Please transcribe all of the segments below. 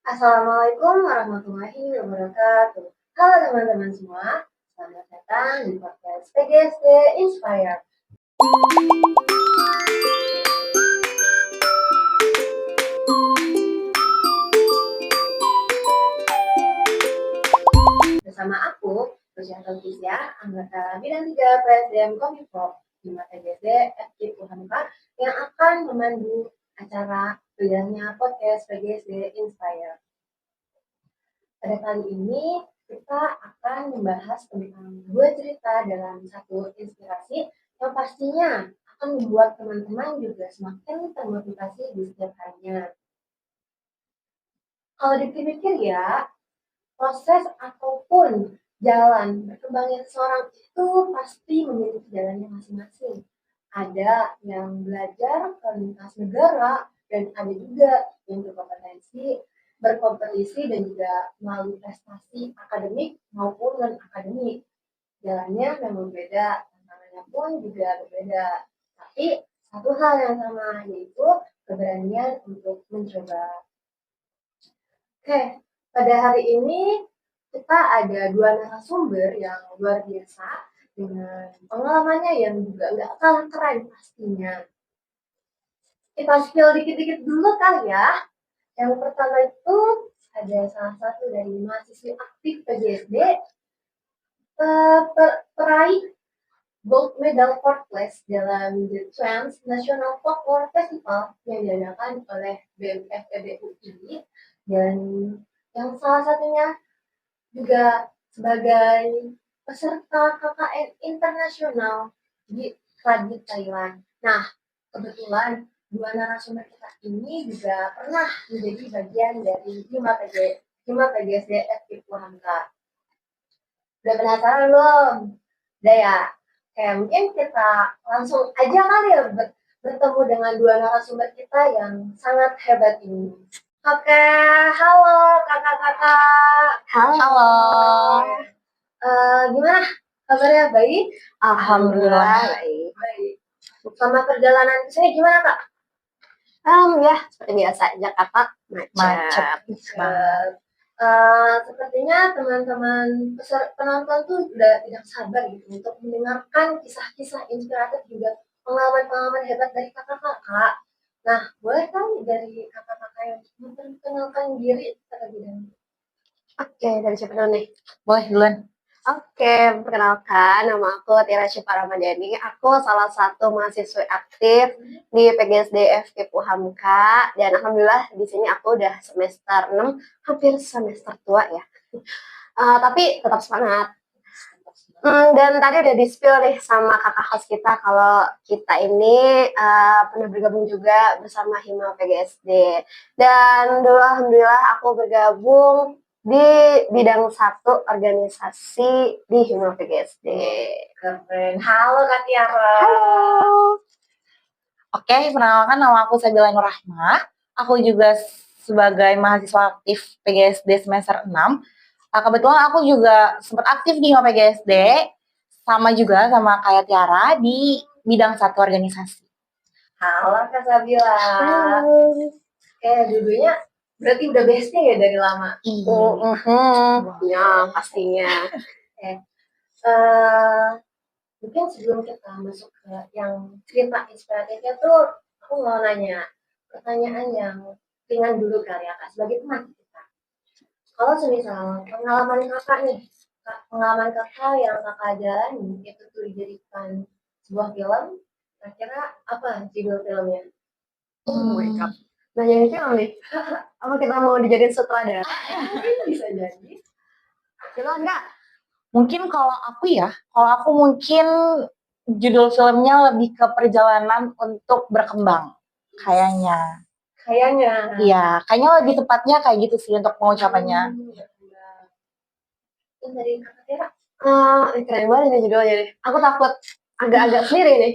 Assalamualaikum warahmatullahi wabarakatuh. Halo teman-teman semua, selamat datang di podcast PGSD Inspire. Bersama aku, Lucia Tautisya, anggota Bidang 3 PSDM Kominfo, di PGSD FKIP Hamka, yang akan memandu acara bidangnya podcast PGSD Inspire. Pada kali ini kita akan membahas tentang dua cerita dalam satu inspirasi yang pastinya akan membuat teman-teman juga semakin termotivasi di setiap harinya. Kalau dipikir ya, proses ataupun jalan berkembangnya seseorang itu pasti memiliki jalannya masing-masing. Ada yang belajar ke lintas negara dan ada juga yang berkompetisi dan juga melalui prestasi akademik maupun non-akademik. Jalannya memang beda, tantangannya pun juga berbeda. Tapi satu hal yang sama, yaitu keberanian untuk mencoba. Oke, pada hari ini kita ada dua narasumber yang luar biasa dengan pengalamannya yang juga nggak kalah keren pastinya. Kita spill dikit-dikit dulu kali ya. Yang pertama itu ada salah satu dari mahasiswi aktif PGSD, peraih gold medal fourth place dalam The Trans National Folklore Festival yang diadakan oleh BMF EBUI, dan yang salah satunya juga sebagai peserta KKN internasional di Krabi, Thailand. Nah, kebetulan dua narasumber kita ini juga pernah menjadi bagian dari Hima PGSD FKIP Hamka. Udah penasaran belum? Udah ya? Mungkin kita langsung aja kali ya bertemu dengan dua narasumber kita yang sangat hebat ini. Oke, halo kakak-kakak. Halo. Gimana kabarnya? Baik? Alhamdulillah baik. Sama perjalanan ke sini gimana kak? Ya seperti biasa, Jakarta macet. Sepertinya teman-teman penonton tuh udah tidak sabar gitu untuk mendengarkan kisah-kisah inspiratif juga pengalaman-pengalaman hebat dari kakak-kakak. Nah, boleh kan dari kakak-kakak yang memperkenalkan diri terlebih dahulu? Oke, dari siapa dulu nih? Boleh duluan. Oke, perkenalkan, nama aku Tira Syifa Ramadhani. Aku salah satu mahasiswa aktif di PGSD FKIP Hamka, dan alhamdulillah di sini aku udah semester 6, hampir semester tua ya. Tapi tetap semangat. Dan tadi udah di-spill nih sama kakak host kita kalau kita ini pernah bergabung juga bersama Hima PGSD. Dan dulu alhamdulillah aku bergabung di bidang 1 organisasi di Hima PGSD. Keren. Halo Kak Tiara. Halo. Oke, perkenalkan nama aku Sabila Nur Rahma. Aku juga sebagai mahasiswa aktif PGSD semester 6. Kebetulan aku juga sempat aktif di PGSD, sama juga sama kayak Tiara di bidang 1 organisasi. Halo Kak Sabila. Dulunya berarti udah bestie ya dari lama? Ya, pastinya. Mungkin sebelum kita masuk ke yang cerita inspiratifnya tuh, aku mau nanya pertanyaan yang ringan dulu kali ya Kak, sebagai teman kita. Kalau semisal pengalaman kakak yang kakak jalani itu tuh dijadikan sebuah film, kira-kira apa judul filmnya? Wake up. Nah, yang film nih, apa kita mau dijadiin sutradara? Bisa jadi. Coba enggak? Mungkin kalau aku mungkin judul filmnya lebih ke perjalanan untuk berkembang, kayaknya. Iya, kayaknya lebih tepatnya kayak gitu sih untuk pengucapannya. Ini dari Kakak Tira. Keren banget nih judulnya nih. Aku takut agak-agak sendiri nih.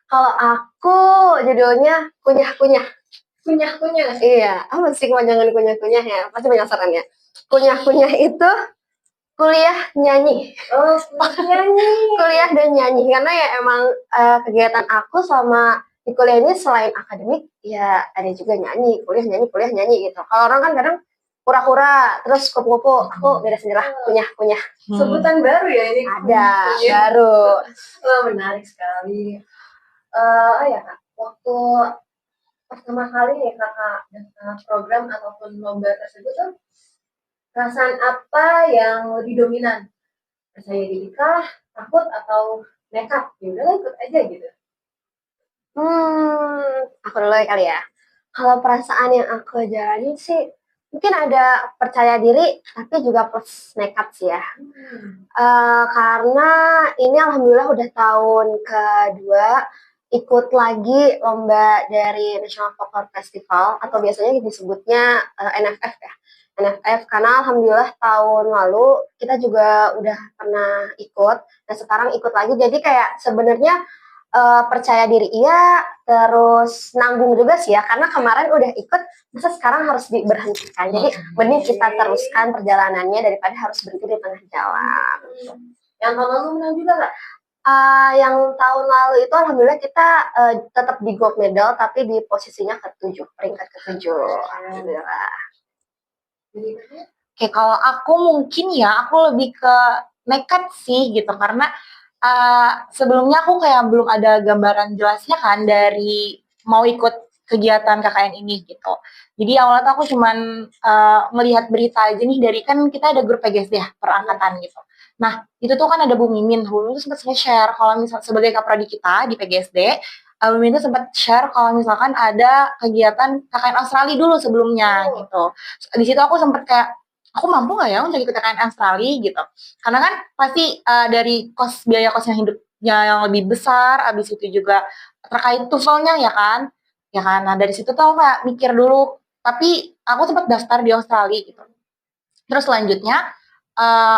Kalau aku judulnya Kunyah-Kunyah. Kunyah-Kunyah? Iya, apa sih kepanjangan Kunyah-Kunyah ya? Pasti penasaran ya. Kunyah-Kunyah itu kuliah nyanyi. Oh, nyanyi. Kuliah dan nyanyi. Karena ya emang kegiatan aku selama di kuliah ini selain akademik, ya ada juga nyanyi. Kuliah nyanyi gitu. Kalau orang kan kadang kura-kura, terus kupu-kupu. Aku beda sendiri lah, kunyah. Sebutan baru ya ini. Ada, baru. Oh, menarik sekali. Ya Kak, waktu pertama kali nih Kakak daftar program ataupun lomba tersebut tuh, perasaan apa yang lebih dominan? Percaya diri kah, takut atau nekat? Ya udah ikut aja gitu. Aku dulu ya kali ya. Kalau perasaan yang aku jalani sih, mungkin ada percaya diri, tapi juga plus nekat sih ya. Karena ini alhamdulillah udah tahun kedua ikut lagi lomba dari National Folklore Festival atau biasanya disebutnya NFF ya. NFF karena alhamdulillah tahun lalu kita juga udah pernah ikut dan sekarang ikut lagi. Jadi kayak sebenarnya percaya diri iya, terus nanggung juga sih ya karena kemarin udah ikut, masa sekarang harus diberhentikan. Jadi mending kita teruskan perjalanannya daripada harus berhenti di tengah jalan. Yang tahun lalu menang juga nggak? Yang tahun lalu itu alhamdulillah kita tetap di gold medal tapi di posisinya peringkat ke-7. Alhamdulillah. Oke, kalau aku mungkin ya aku lebih ke nekat sih gitu karena sebelumnya aku kayak belum ada gambaran jelasnya kan dari mau ikut kegiatan KKN ini gitu. Jadi awalnya tuh aku cuman melihat berita aja nih dari kan kita ada grup PGSD ya per angkatan gitu. Nah itu tuh kan ada Bu Mimin, Bu Mimin tuh sempat share kalau misal sebagai kaprodi kita di PGSD, Bu Mimin tuh sempat share kalau misalkan ada kegiatan KKN Australia dulu sebelumnya gitu. Di situ aku sempat kayak aku mampu nggak ya untuk ikut KKN Australia gitu. Karena kan pasti dari biaya kosnya hidupnya yang lebih besar, abis itu juga terkait TOEFL-nya ya kan. Ya kan, nah dari situ tuh aku kayak mikir dulu, tapi aku sempat daftar di Australia gitu. Terus selanjutnya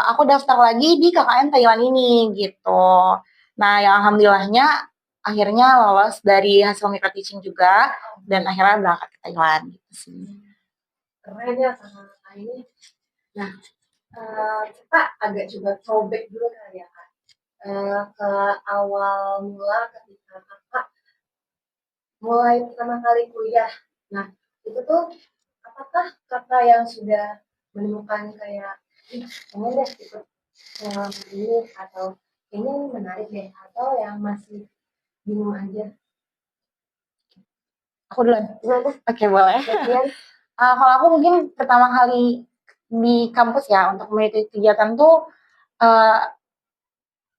aku daftar lagi di KKN Thailand ini gitu. Nah yang alhamdulillahnya akhirnya lolos dari hasil micro teaching juga dan akhirnya berangkat ke Thailand gitu sih. Keren ya kakak ini. Nah, kita agak coba throwback dulu kali ya Kak. Ke awal mula ketika kakak mulai pertama kali kuliah. Nah, itu tuh apakah kakak yang sudah menemukan kayak pengen deh ikut pengalaman ini atau kayaknya ini menarik deh atau yang masih bingung aja? Aku duluan. Oke, boleh. Kalau aku mungkin pertama kali di kampus ya untuk mengikuti kegiatan tuh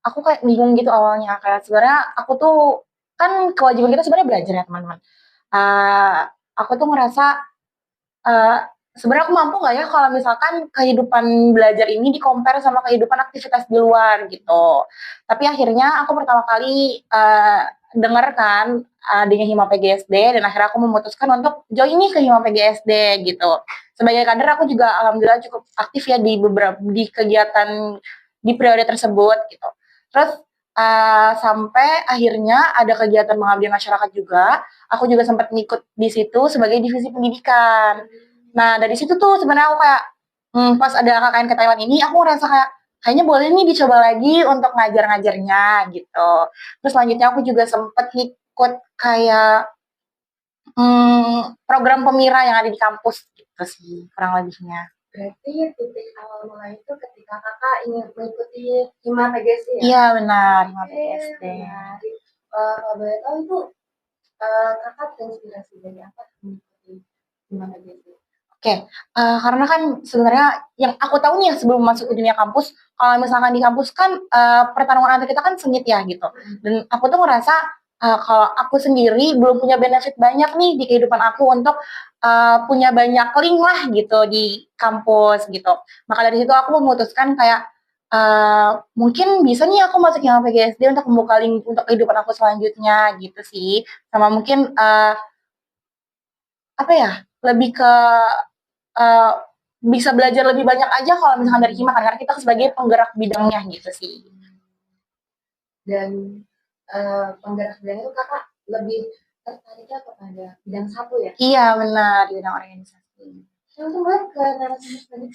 aku kayak bingung gitu awalnya, kayak sebenarnya aku tuh kan kewajiban kita sebenarnya belajar ya teman-teman. Aku tuh ngerasa sebenarnya aku mampu nggak ya kalau misalkan kehidupan belajar ini di-compare sama kehidupan aktivitas di luar gitu. Tapi akhirnya aku pertama kali dengar kan adanya Hima PGSD dan akhirnya aku memutuskan untuk join nih ke Hima PGSD gitu. Sebagai kader aku juga alhamdulillah cukup aktif ya di di kegiatan di periode tersebut gitu. Terus sampai akhirnya ada kegiatan pengabdian masyarakat juga. Aku juga sempat ngikut di situ sebagai divisi pendidikan. Nah dari situ tuh sebenarnya aku kayak pas ada KKN ke Taiwan ini aku ngerasa kayak kayaknya boleh nih dicoba lagi untuk ngajar-ngajarnya gitu. Terus selanjutnya aku juga sempat ikut kayak program pemira yang ada di kampus gitu sih kurang lebihnya. Berarti titik awal mulai itu ketika kakak ingin mengikuti Hima PGSD ya? Iya benar, Hima PGSD. Kalau boleh tahu itu kakak terinspirasi dari apa mengikuti Hima PGSD? Oke, karena kan sebenarnya yang aku tahu nih ya sebelum masuk ke dunia kampus, kalau misalkan di kampus kan pertarungan antar kita kan sengit ya gitu. Dan aku tuh ngerasa kalau aku sendiri belum punya benefit banyak nih di kehidupan aku untuk punya banyak link lah gitu di kampus gitu. Maka dari situ aku memutuskan kayak mungkin bisa nih aku masuk yang PGSD untuk membuka link untuk kehidupan aku selanjutnya gitu sih. Sama mungkin apa ya, lebih ke bisa belajar lebih banyak aja kalau misalkan dari Hima karena kita sebagai penggerak bidangnya gitu sih. Dan penggerak bidang itu kakak lebih tertariknya kepada bidang satu ya? Iya benar, di bidang organisasi. Yang kedua ke narasumber tadi.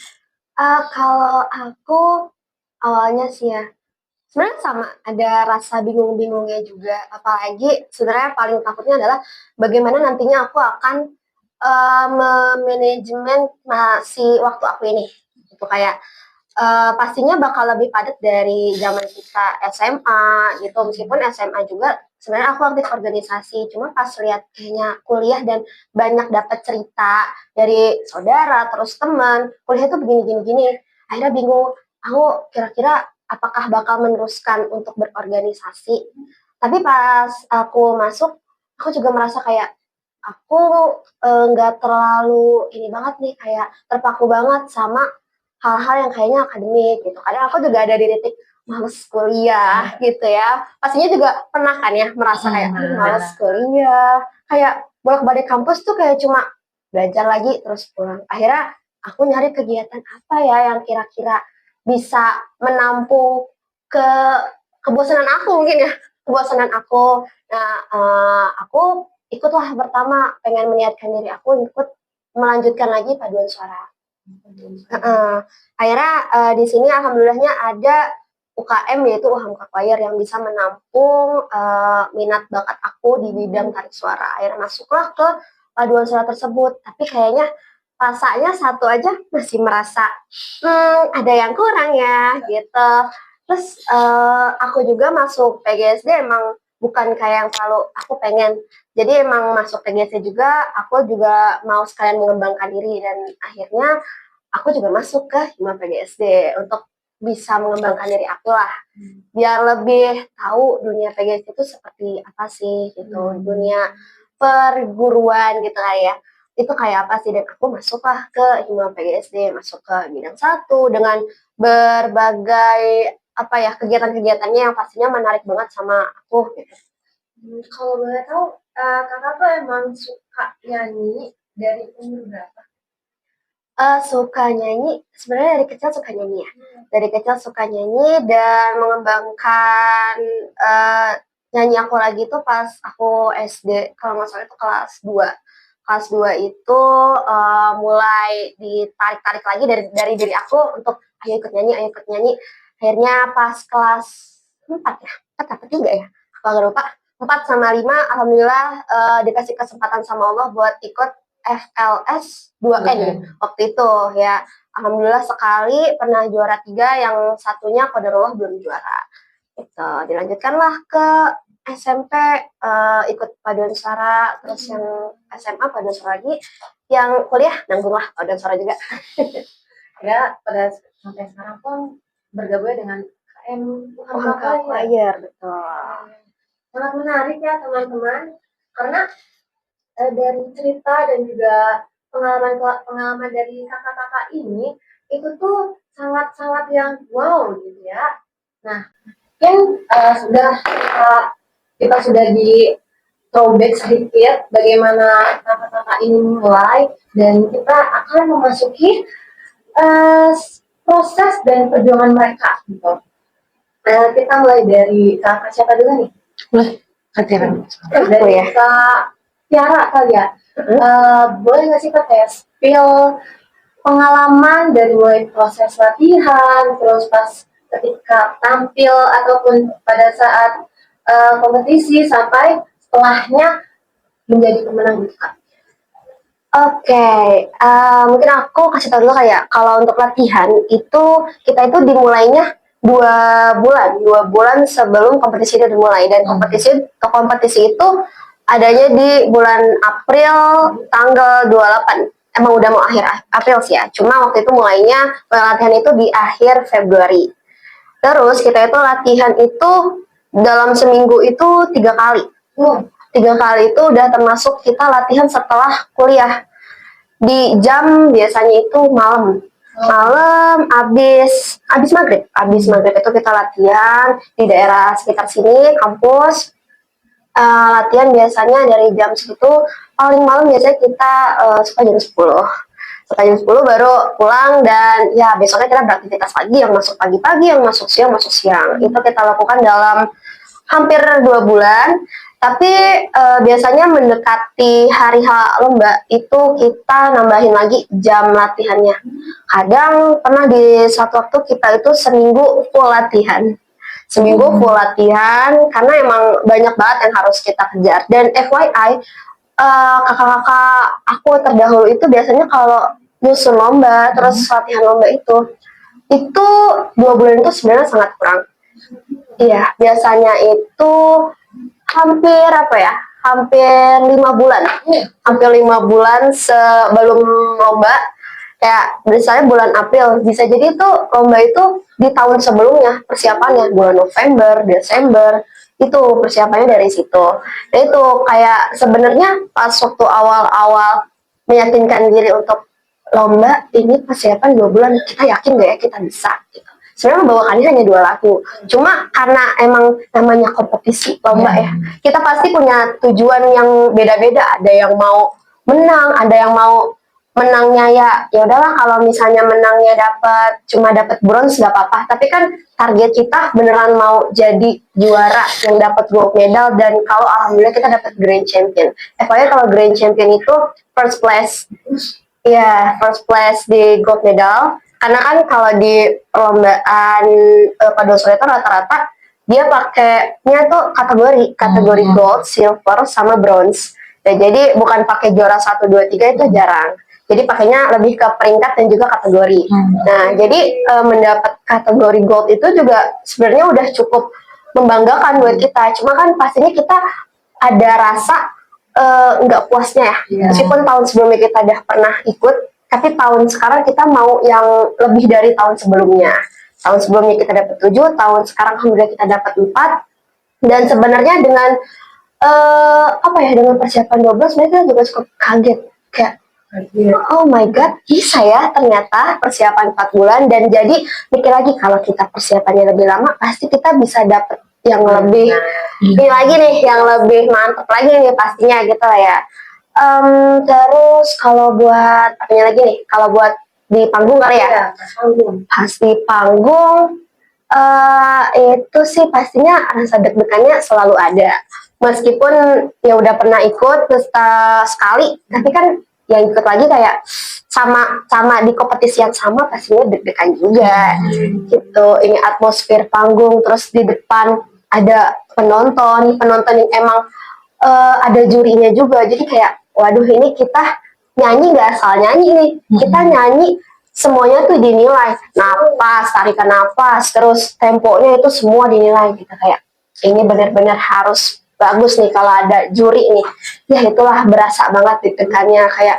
Kalau aku awalnya sih ya sebenarnya sama ada rasa bingung-bingungnya juga, apalagi sebenarnya paling takutnya adalah bagaimana nantinya aku akan memanajemen masih waktu aku ini. Itu kayak pastinya bakal lebih padat dari zaman kita SMA gitu. Meskipun SMA juga sebenarnya aku aktif organisasi, cuma pas lihat kayaknya kuliah dan banyak dapat cerita dari saudara terus teman, kuliah itu begini, akhirnya bingung. Aku kira-kira apakah bakal meneruskan untuk berorganisasi. Tapi pas aku masuk, aku juga merasa kayak aku nggak terlalu ini banget nih, kayak terpaku banget sama hal-hal yang kayaknya akademik gitu. Kadang aku juga ada di titik males kuliah gitu ya. Pastinya juga pernah kan ya merasa kayak males kuliah. Kayak bolak-balik kampus tuh kayak cuma belajar lagi terus pulang. Akhirnya aku nyari kegiatan apa ya yang kira-kira bisa menampung ke kebosanan aku mungkin ya. Kebosanan aku. Nah, aku ikutlah pertama pengen meniatkan diri aku ikut melanjutkan lagi paduan suara. Akhirnya di sini alhamdulillahnya ada UKM yaitu UHAMKA Choir yang bisa menampung minat bakat aku di bidang tarik suara. Akhirnya masuklah ke paduan suara tersebut. Tapi kayaknya rasanya satu aja masih merasa ada yang kurang ya gitu. Terus aku juga masuk PGSD emang bukan kayak yang selalu aku pengen. Jadi emang masuk PGSD juga, aku juga mau sekalian mengembangkan diri dan akhirnya aku juga masuk ke Hima PGSD untuk bisa mengembangkan diri aku lah, biar lebih tahu dunia PGSD itu seperti apa sih gitu, dunia perguruan gitu lah ya, itu kayak apa sih, dan aku masuklah ke Hima PGSD, masuk ke bidang 1 dengan berbagai apa ya kegiatan-kegiatannya yang pastinya menarik banget sama aku gitu. Kalau boleh tahu, kakak tuh emang suka nyanyi dari umur berapa? Suka nyanyi, sebenarnya dari kecil suka nyanyi ya. Dari kecil suka nyanyi dan mengembangkan nyanyi aku lagi tuh pas aku SD, kalau nggak salah itu kelas 2. Kelas 2 itu mulai ditarik-tarik lagi dari diri aku untuk ayo ikut nyanyi. Akhirnya pas kelas 4 ya, 4 atau 3 ya, kalau nggak lupa. 4 sama 5, alhamdulillah dikasih kesempatan sama Allah buat ikut FLS 2N waktu itu ya. Alhamdulillah sekali pernah juara 3, yang satunya qadarullah belum juara. Gitu. Dilanjutkanlah ke SMP ikut paduan suara, terus yang SMA paduan suara lagi, yang kuliah nanggunglah paduan suara juga. Ya, pada sampai sekarang pun bergabung dengan KM UHAMKA Choir, betul. Sangat menarik ya teman-teman, karena dari cerita dan juga pengalaman dari kakak-kakak ini itu tuh sangat-sangat yang wow gitu ya. Nah, mungkin kita sudah di throwback sedikit bagaimana kakak-kakak ini mulai, dan kita akan memasuki proses dan perjuangan mereka gitu. Kita mulai dari kakak siapa dulu nih? Dari Kak Tiara kali ya. Boleh nggak sih Kak kayak spill pengalaman dari mulai proses latihan, terus pas ketika tampil ataupun pada saat kompetisi sampai setelahnya menjadi pemenang gitu Kak? Oke, mungkin aku kasih tahu dulu kayak kalau untuk latihan itu kita itu dimulainya 2 bulan sebelum kompetisi itu dimulai, dan kompetisi itu adanya di bulan April tanggal 28. Emang udah mau akhir April sih ya, cuma waktu itu mulainya latihan itu di akhir Februari. Terus kita itu latihan itu dalam seminggu itu 3 kali. 3 kali itu udah termasuk kita latihan setelah kuliah. Di jam biasanya itu malam abis maghrib itu kita latihan di daerah sekitar sini kampus. Latihan biasanya dari jam segitu, paling malam biasanya kita suka jam 10 baru pulang, dan ya besoknya kita beraktivitas lagi, yang masuk pagi-pagi, yang masuk siang. Itu kita lakukan dalam hampir 2 bulan. Tapi biasanya mendekati hari H lomba itu kita nambahin lagi jam latihannya. Kadang pernah di suatu waktu kita itu seminggu full latihan. Karena emang banyak banget yang harus kita kejar. Dan FYI, kakak-kakak aku terdahulu itu biasanya kalau nyusun lomba terus latihan lomba itu 2 bulan itu sebenarnya sangat kurang. Iya, biasanya itu hampir apa ya? Hampir 5 bulan. Hampir 5 bulan sebelum lomba. Kayak misalnya bulan April, bisa jadi itu lomba itu di tahun sebelumnya persiapannya bulan November, Desember itu persiapannya dari situ. Dan itu kayak sebenarnya pas waktu awal-awal meyakinkan diri untuk lomba ini persiapan 2 bulan, kita yakin gak ya kita bisa gitu. Sebenarnya membawakannya hanya 2 lagu, cuma karena emang namanya kompetisi lomba ya, kita pasti punya tujuan yang beda-beda. Ada yang mau menang, ada yang mau menangnya ya udahlah, kalau misalnya menangnya cuma dapat bronze gak apa-apa, tapi kan target kita beneran mau jadi juara yang dapat gold medal. Dan kalau alhamdulillah kita dapat grand champion. Pokoknya kalau grand champion itu first place. Ya, first place di gold medal. Karena kan kalau di perlombaan paduan suara itu rata-rata dia pakainya tuh kategori gold, silver, sama bronze. Dan jadi bukan pakai juara 1, 2, 3 itu jarang. Jadi pakainya lebih ke peringkat dan juga kategori. Nah, jadi mendapat kategori gold itu juga sebenarnya udah cukup membanggakan buat kita. Cuma kan pastinya kita ada rasa nggak puasnya ya. Meskipun tahun sebelumnya kita udah pernah ikut, tapi tahun sekarang kita mau yang lebih dari tahun sebelumnya. Tahun sebelumnya kita dapat 7, tahun sekarang alhamdulillah kita dapat 4. Dan sebenarnya dengan dengan persiapan 12, mereka juga cukup kaget. Kayak, oh my god, bisa ya ternyata persiapan 4 bulan. Dan jadi mikir lagi, kalau kita persiapannya lebih lama, pasti kita bisa dapat yang lebih ini lagi nih, yang lebih mantap lagi nih pastinya gitu lah ya. Terus kalau buat apanya lagi nih, kalau buat di panggung kali ya, pasti panggung itu sih pastinya rasa deg-degannya selalu ada. Meskipun ya udah pernah ikut sekali, tapi kan yang ikut lagi kayak sama di kompetisi yang sama, pastinya deg-degan juga gitu. Ini atmosfer panggung, terus di depan ada penonton yang emang ada jurinya juga. Jadi kayak waduh, ini kita nyanyi nggak asal nyanyi nih, kita nyanyi semuanya tuh dinilai, napas, tarikan napas, terus temponya itu semua dinilai. Kita kayak ini benar-benar harus bagus nih kalau ada juri nih. Ya itulah berasa banget deg-degannya, kayak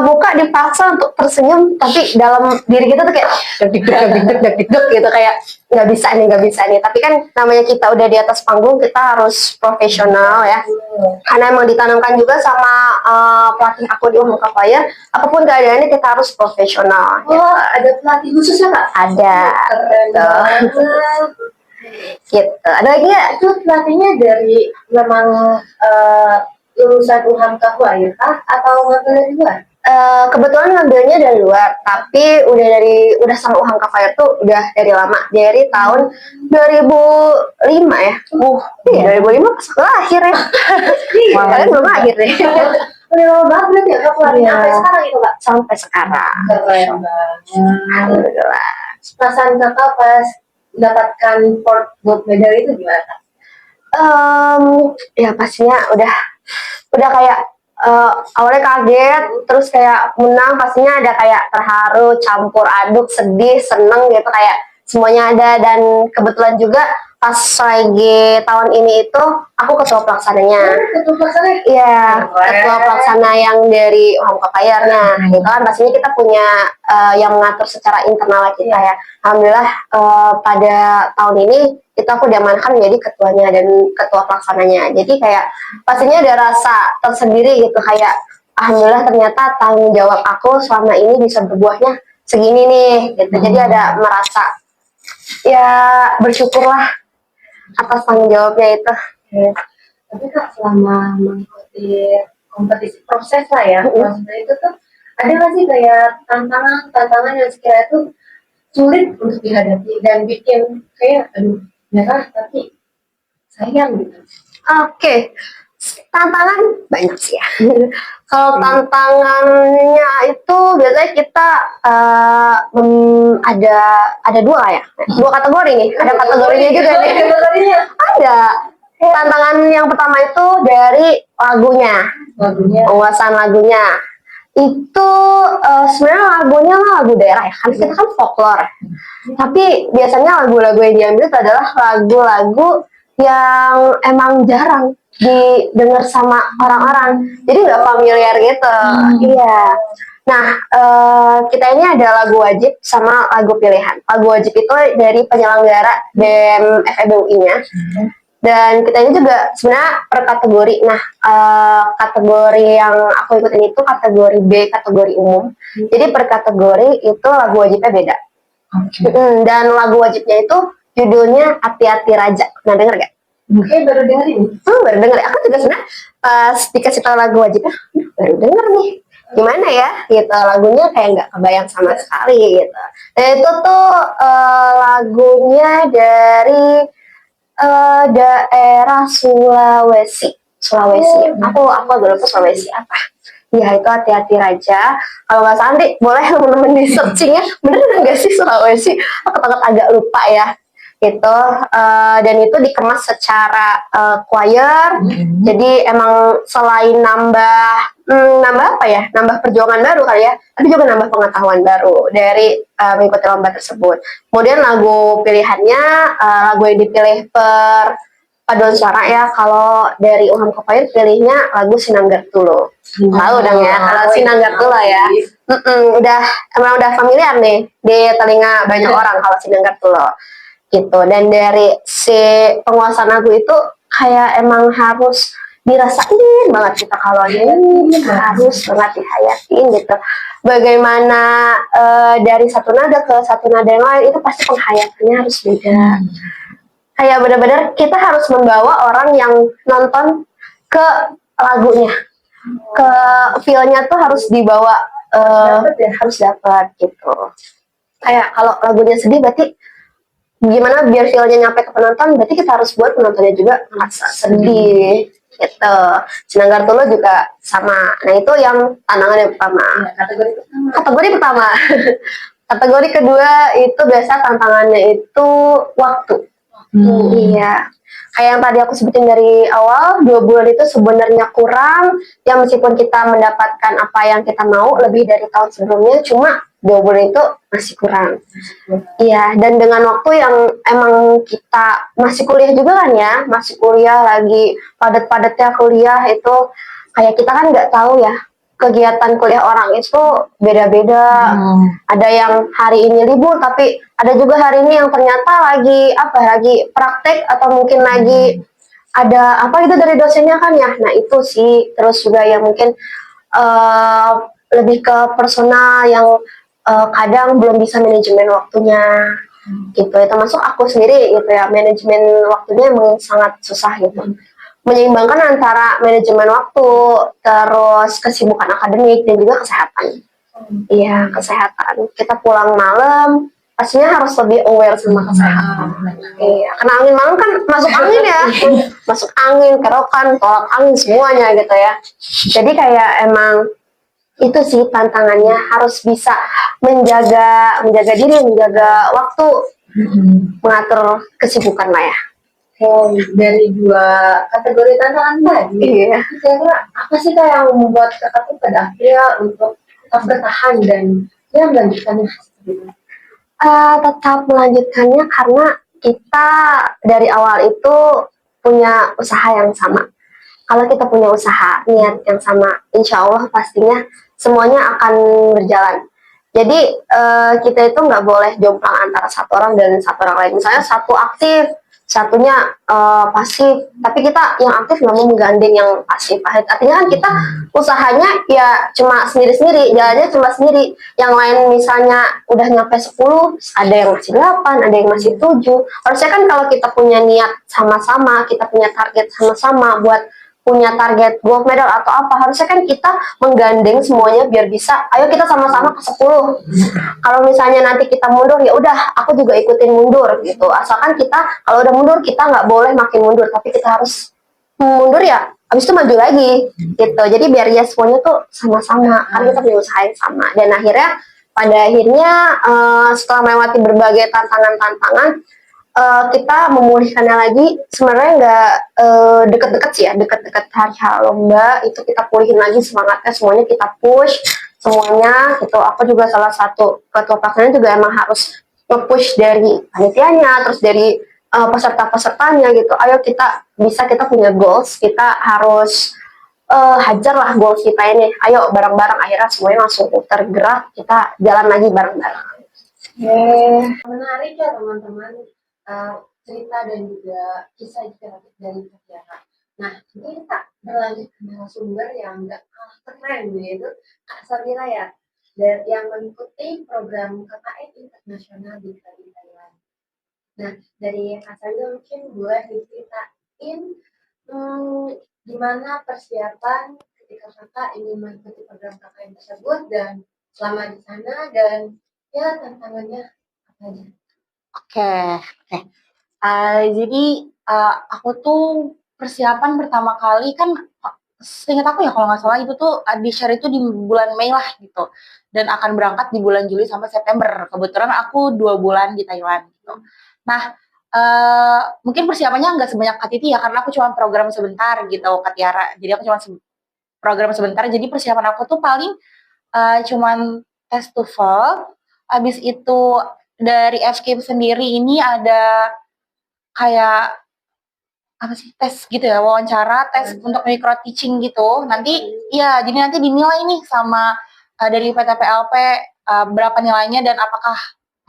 muka dipaksa untuk tersenyum, tapi dalam diri kita tuh kayak deg-deg gitu, kayak nggak bisa nih. Tapi kan namanya kita udah di atas panggung, kita harus profesional ya. Karena emang ditanamkan juga sama pelatih aku di Hamka Choir, apapun keadaannya kita harus profesional. Oh, ada pelatih khususnya Kak? Ada. Gitu. Ada lagi nggak? Itu pelatihnya dari memang lulusan Hamka Choir atau ngambil dari luar? Kebetulan ngambilnya dari luar, tapi udah sama Hamka Choir tuh udah dari lama, dari tahun 2005 ya. Iya, 2005 pas aku lahir ya. Kalian belum lahir deh. Udah lama banget berarti ya Kak Choirnya sampai sekarang itu Kak? Sampai sekarang. Keren banget. Alhamdulillah. Perasaan Kakak pas mendapatkan gold medal itu gimana Kak? Ya pastinya udah kayak awalnya kaget, terus kayak menang pastinya ada kayak terharu, campur aduk, sedih, seneng gitu, kayak semuanya ada. Dan kebetulan juga pas lagi tahun ini itu aku ketua pelaksananya. Ketua pelaksana? Iya, ketua pelaksana yang dari Hamka Choir. Nah, itu kan pastinya kita punya yang mengatur secara internal kita ya. Alhamdulillah pada tahun ini itu aku diamankan menjadi ketuanya dan ketua pelaksananya. Jadi kayak pastinya ada rasa tersendiri gitu, kayak alhamdulillah ternyata tanggung jawab aku selama ini bisa berbuahnya segini nih gitu. Jadi ada merasa ya bersyukurlah atas tanggung jawabnya itu. Tapi Kak, selama mengikuti kompetisi proses lah ya, maksudnya itu tuh ada nggak sih kayak tantangan yang sekiranya tuh sulit untuk dihadapi dan bikin kayak aduh nyerah tapi sayang gitu? Oke. Tantangan banyak sih ya. Kalau tantangannya itu biasanya kita ada 2 ya, 2 kategori nih. Ada kategorinya juga nih. Ada. Tantangan yang pertama itu dari lagunya, penguasaan lagunya. Itu sebenarnya lagunya lagu daerah ya, kan kita kan folklore. Tapi biasanya lagu-lagu yang diambil itu adalah lagu-lagu yang emang jarang didengar sama orang-orang, jadi nggak familiar gitu. Iya. Nah, kita ini ada lagu wajib sama lagu pilihan. Lagu wajib itu dari penyelenggara BEM FEBUI-nya. Dan kita ini juga sebenarnya per kategori. Nah, kategori yang aku ikutin itu kategori B, kategori umum. Jadi per kategori itu lagu wajibnya beda. Dan lagu wajibnya itu judulnya Hati-Hati Raja. Nah, denger gak? Baru dengerin. Baru denger. Aku juga sebenarnya pas dikasih tahu lagu wajibnya, baru denger nih. Gimana ya? Gitu, lagunya kayak nggak kebayang sama sekali gitu. Dan itu tuh lagunya dari daerah Sulawesi. Aku agak lupa Sulawesi apa. Ya itu Hati-Hati Raja. Kalau nggak salah nanti boleh teman-teman di searchingnya. Bener nggak sih Sulawesi? Aku agak lupa ya. Gitu. Dan itu dikemas secara choir. Jadi emang selain nambah apa ya? Nambah perjuangan baru kali ya. Tapi juga nambah pengetahuan baru dari mengikuti lomba tersebut. Kemudian lagu pilihannya lagu yang dipilih per paduan suara ya. Kalau dari Ilham Kopair pilihnya lagu Sinanggartulo. Tahu dong ya, kalau Sinanggartulo ya. Emang udah familiar nih di telinga banyak orang kalau Sinanggartulo. Gitu. Dan dari si penguasaan lagu itu kayak emang harus dirasain banget kita kalau ini harus banget dihayatin gitu. Bagaimana dari satu nada ke satu nada yang lain itu pasti penghayatannya harus beda. Kayak benar-benar kita harus membawa orang yang nonton ke lagunya, ke feel-nya tuh harus dibawa, harus dapat gitu. Kayak kalau lagunya sedih berarti gimana biar feel-nya nyampe ke penonton, berarti kita harus buat penontonnya juga merasa sedih gitu. Sinanggartulo juga sama. Nah itu yang tantangan yang pertama. Kategori pertama. Kategori kedua itu biasa tantangannya itu waktu. Iya. Kayak yang tadi aku sebutin dari awal, 2 bulan itu sebenarnya kurang. Ya meskipun kita mendapatkan apa yang kita mau lebih dari tahun sebelumnya, cuma 2 bulan itu masih kurang. Iya, dan dengan waktu yang emang kita masih kuliah juga kan ya, masih kuliah lagi padat-padatnya kuliah itu, kayak kita kan nggak tahu ya kegiatan kuliah orang itu beda-beda. Ada yang hari ini libur, tapi ada juga hari ini yang ternyata lagi praktek atau mungkin lagi ada apa itu dari dosennya kan ya. Nah itu sih, terus juga yang mungkin lebih ke personal yang kadang belum bisa manajemen waktunya gitu ya, termasuk aku sendiri gitu ya, manajemen waktunya emang sangat susah gitu, menyeimbangkan antara manajemen waktu terus kesibukan akademik dan juga kesehatan. Iya, kesehatan, kita pulang malam pastinya harus lebih aware sama kesehatan. Iya, karena angin malam kan masuk angin ya, masuk angin, kerokan, tolak angin semuanya gitu ya. Jadi kayak emang itu sih tantangannya, harus bisa menjaga diri, menjaga waktu, mengatur kesibukan lah ya. Dari 2 kategori tantangan tadi, kira-kira apa sih Kak yang membuat kakak tuh pada akhirnya untuk tetap bertahan dan ya melanjutkannya seperti itu? Tetap melanjutkannya karena kita dari awal itu punya usaha yang sama. Kalau kita punya usaha, niat yang sama, insya Allah pastinya semuanya akan berjalan. Jadi kita itu nggak boleh jomplang antara satu orang dan satu orang lain. Misalnya satu aktif, satunya pasif. Tapi kita yang aktif nggak mau menggandeng yang pasif. Artinya kan kita usahanya ya cuma sendiri-sendiri, jalannya cuma sendiri. Yang lain misalnya udah nyampe 10, ada yang masih 8, ada yang masih 7. Harusnya kan kalau kita punya niat sama-sama, kita punya target sama-sama buat punya target gold medal atau apa, harusnya kan kita menggandeng semuanya biar bisa, ayo kita sama-sama ke 10. Kalau misalnya nanti kita mundur, ya udah aku juga ikutin mundur gitu. Asalkan kita kalau udah mundur, kita nggak boleh makin mundur, tapi kita harus mundur ya habis itu maju lagi gitu. Jadi biar ya semuanya tuh sama-sama, karena kita punya usaha yang sama. Dan akhirnya pada akhirnya setelah melewati berbagai tantangan-tantangan, kita memulihkannya lagi sebenarnya nggak deket-deket sih ya, deket-deket hari lomba itu kita pulihin lagi semangatnya, semuanya kita push semuanya gitu. Aku juga salah satu ketua pelaksana juga emang harus nge-push dari panitianya, terus dari peserta-pesertanya gitu. Ayo kita bisa, kita punya goals, kita harus hajar lah goals kita ini. Ayo bareng-bareng, akhirnya semuanya langsung tergerak, kita jalan lagi bareng-bareng. Menarik ya teman-teman, cerita dan juga kisah inspiratif dari Kak Tiara. Nah, ini kita berlanjut ke narasumber yang nggak kalah keren, yaitu Kak Sabira ya, yang mengikuti program KKN internasional di Bali, Thailand. Nah, dari Kak Sabira mungkin boleh diceritain gimana persiapan ketika Kakak ingin mengikuti program KKN tersebut dan selama di sana, dan ya tantangannya apa aja? Oke. Jadi aku tuh persiapan pertama kali kan, seingat aku ya kalau nggak salah itu tuh di share itu di bulan Mei lah gitu, dan akan berangkat di bulan Juli sampai September. Kebetulan aku 2 bulan di Thailand gitu. Nah, mungkin persiapannya nggak sebanyak Kak Titi ya, karena aku cuma program sebentar gitu, Kak Tiara. Jadi aku cuma program sebentar. Jadi persiapan aku tuh paling cuman tes TOEFL. Habis itu dari FKIP sendiri ini ada kayak apa sih, tes gitu ya, wawancara, tes untuk micro teaching gitu. Nanti ya, jadi nanti dinilai nih sama dari PTPLP berapa nilainya dan apakah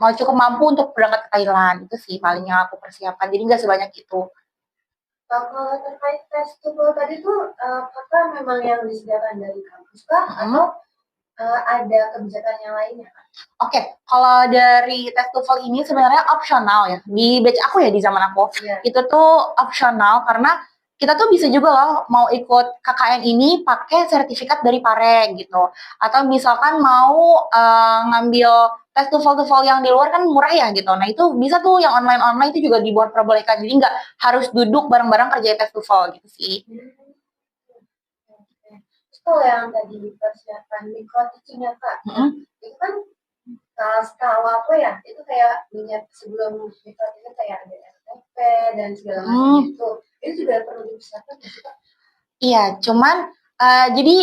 mau cukup mampu untuk berangkat ke Thailand. Itu sih paling yang aku persiapkan. Jadi nggak sebanyak itu. Kalau terkait tes TOEFL tadi tuh, Kakak memang yang disediakan dari kampus kah? Atau ada kebijakan yang lainnya? Oke, kalau dari tes TOEFL ini sebenarnya opsional ya. Di batch aku ya, di zaman aku, itu tuh opsional karena kita tuh bisa juga loh mau ikut KKN ini pakai sertifikat dari Pare gitu. Atau misalkan mau ngambil tes TOEFL yang di luar kan murah ya gitu. Nah itu bisa tuh yang online itu juga diperbolehkan. Jadi nggak harus duduk bareng-bareng kerjain tes TOEFL gitu sih. Kalau yang tadi persiapan micro teaching ya Kak, itu kan setahu aku ya, itu kayak minyak sebelum micro teaching kayak ada SPP dan segala macam itu juga perlu dipersiapkan nggak sih Kak? Iya, cuman jadi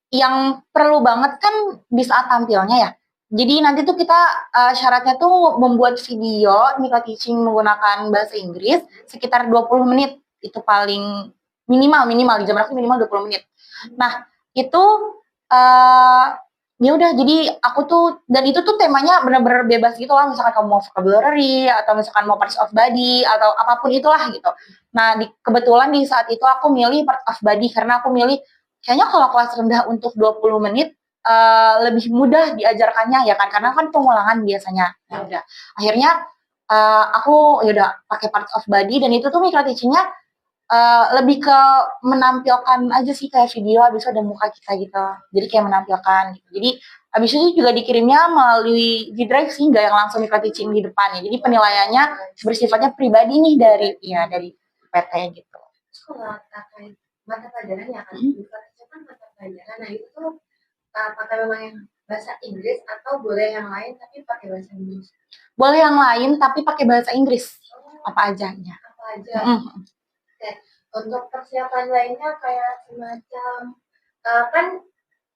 yang perlu banget kan di saat tampilnya ya. Jadi nanti tuh kita syaratnya tuh membuat video micro teaching menggunakan bahasa Inggris sekitar 20 menit. Itu paling minimal di jam aku minimal 20 menit. Nah, itu ya udah, jadi aku tuh, dan itu tuh temanya benar-benar bebas gitu lah, misalkan kamu mau vocabulary atau misalkan mau parts of body atau apapun itulah gitu. Nah, kebetulan di saat itu aku milih part of body karena aku milih kayaknya kalau kelas rendah untuk 20 menit lebih mudah diajarkannya ya kan, karena kan pengulangan biasanya. Ya udah, akhirnya aku ya udah pakai part of body, dan itu tuh micro teachingnya lebih ke menampilkan aja sih, kayak video habis itu ada muka kita gitu. Jadi kayak menampilkan gitu. Jadi habis itu juga dikirimnya melalui G-Drive sih, nggak yang langsung micro teaching di depannya. Jadi penilaiannya bersifatnya pribadi nih dari PT gitu. Terus kalau terkait mata pelajarannya kan, micro teaching kan mata pelajaran. Nah itu tuh pakai memang yang bahasa Inggris atau boleh yang lain tapi pakai bahasa Inggris? Boleh yang lain tapi pakai bahasa Inggris. Apa aja ya? Apa aja. Oke. Untuk persiapan lainnya kayak semacam kan,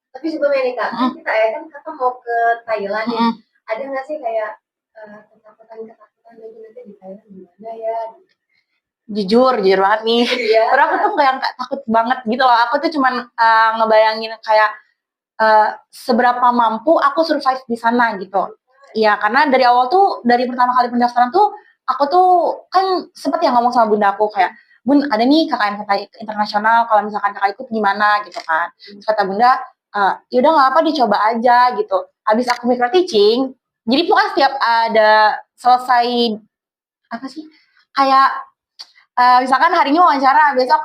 tapi sebelumnya nih Kak, kan kita kan Kakak mau ke Thailand ya. Ada nggak sih kayak ketakutan nanti di Thailand gimana ya? Jujur banget nih. Terus aku tuh kayak takut banget gitu loh. Aku tuh cuman ngebayangin kayak seberapa mampu aku survive di sana gitu. Iya, karena dari awal tuh, dari pertama kali pendaftaran tuh, aku tuh kan sempet ya ngomong sama bunda aku kayak, Bun, ada nih KKN internasional, kalau misalkan kakak ikut gimana gitu kan. Terus kata bunda, yaudah nggak apa, dicoba aja gitu. Habis aku micro teaching, jadi pokoknya setiap ada selesai apa sih, kayak misalkan hari ini wawancara, besok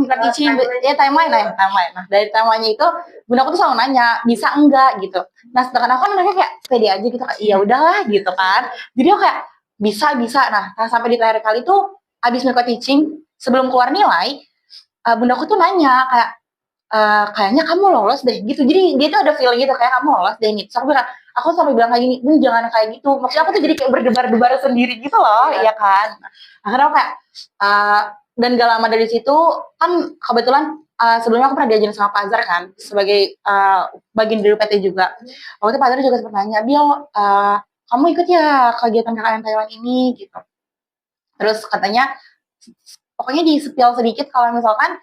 micro teaching, ya timeline. Nah dari timeline itu bunda aku tuh selalu nanya bisa enggak gitu. Nah sedangkan aku kan nanya kayak pede aja gitu, iya udahlah gitu kan. Jadi aku kayak bisa. Nah sampai di terakhir kali tuh abis micro teaching, sebelum keluar nilai, bunda aku tuh nanya kayak kayaknya kamu lolos deh gitu. Jadi dia tuh ada feeling gitu kayak kamu lolos deh nih. Terus aku bilang, aku sampai bilang kayak gini, jangan kayak gitu. Maksudnya aku tuh jadi kayak berdebar-debar sendiri gitu loh, ya kan. Akhirnya aku kayak dan gak lama dari situ kan kebetulan sebelumnya aku pernah diajarin sama Pak Azhar kan sebagai bagian dari PT juga. Waktu itu Pak Azhar juga sempat nanya, Bill, kamu ikut ya kegiatan KKN Thailand ini gitu. Terus katanya pokoknya di spill sedikit kalau misalkan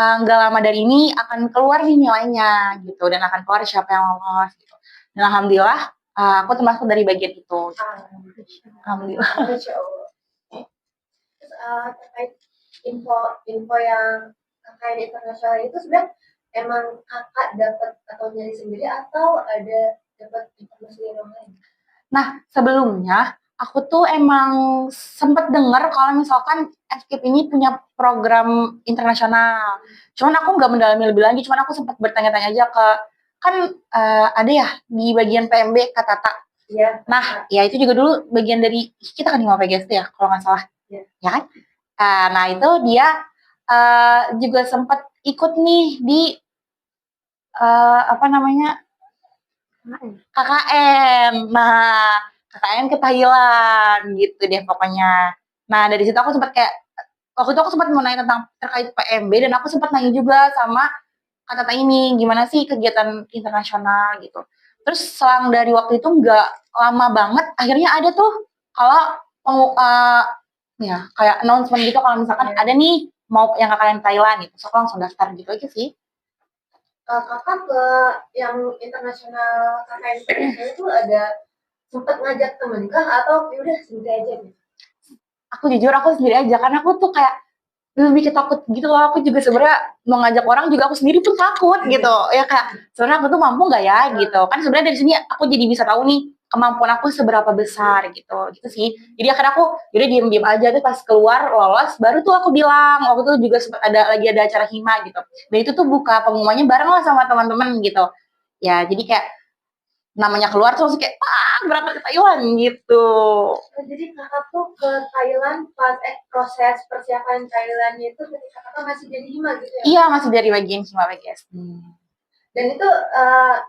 nggak lama dari ini akan keluar nih nilainya gitu dan akan keluar siapa yang lolos gitu. Dan alhamdulillah aku termasuk dari bagian itu. Alhamdulillah. Masya Allah. Terus terkait info yang KKN internasional itu sebenarnya emang kakak dapat atau nyari sendiri atau ada dapat informasi dari orang lain? Nah sebelumnya aku tuh emang sempat dengar kalau misalkan FKIP ini punya program internasional. Cuman aku nggak mendalami lebih lagi, cuman aku sempat bertanya-tanya aja ke, kan ada ya di bagian PMB Kak Tata. Iya. Nah, ya itu juga dulu bagian dari, kita kan di PGSD ya, kalau nggak salah. Iya. Ya kan? Nah itu dia juga sempat ikut nih di apa namanya, KKN. Nah, KKN ke Thailand gitu deh pokoknya. Nah dari situ aku sempat kayak, waktu itu aku sempat mau nanya tentang terkait PMB dan aku sempat nanya juga sama Kak Tata ini, gimana sih kegiatan internasional gitu. Terus selang dari waktu itu nggak lama banget, akhirnya ada tuh kalau ya kayak announcement gitu kalau misalkan ada nih mau yang KKN Thailand gitu, so aku langsung daftar gitu aja sih. Kakak ke yang internasional KKN internasional itu ada sempat ngajak temen kah atau udah sendiri aja gitu? Aku jujur aku sendiri aja karena aku tuh kayak lebih ketakut gitu loh. Aku juga sebenarnya mau ngajak orang juga aku sendiri pun takut gitu ya, kayak sebenarnya aku tuh mampu nggak ya gitu kan. Sebenarnya dari sini aku jadi bisa tahu nih kemampuan aku seberapa besar gitu sih. Jadi akhirnya aku jadi diem aja tuh, pas keluar lolos baru tuh aku bilang. Waktu itu juga lagi ada acara hima gitu, dan itu tuh buka pengumumannya bareng lah sama teman-teman gitu ya. Jadi kayak namanya keluar tuh langsung kayak berangkat ke Taiwan gitu. Jadi kakak tuh ke Thailand pas proses persiapan Thailandnya itu ketika kakak masih jadi hima gitu ya? Iya, masih dari bagian hima PGSD. Dan itu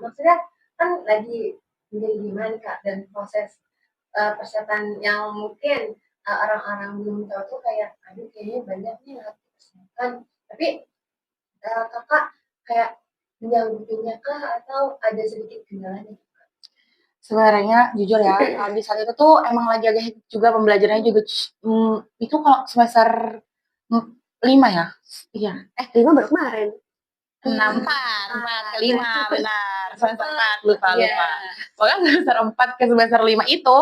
maksudnya kan lagi menjadi hima nih kak, dan proses persiapan yang mungkin orang-orang belum tahu tuh kayak, aduh kayaknya banyak nih yang harus dipersiapkan. Tapi kakak kayak menyanggupinya kah atau ada sedikit kendalanya? Sebenarnya jujur ya, di saat itu tuh emang lagi agak hektik juga pembelajarannya juga. Itu kalau semester 5 ya? Iya. 5 baru kemarin. 6, 4 ke 5, benar. Semester 4, lupa. Pokoknya semester 4 ke semester 5 itu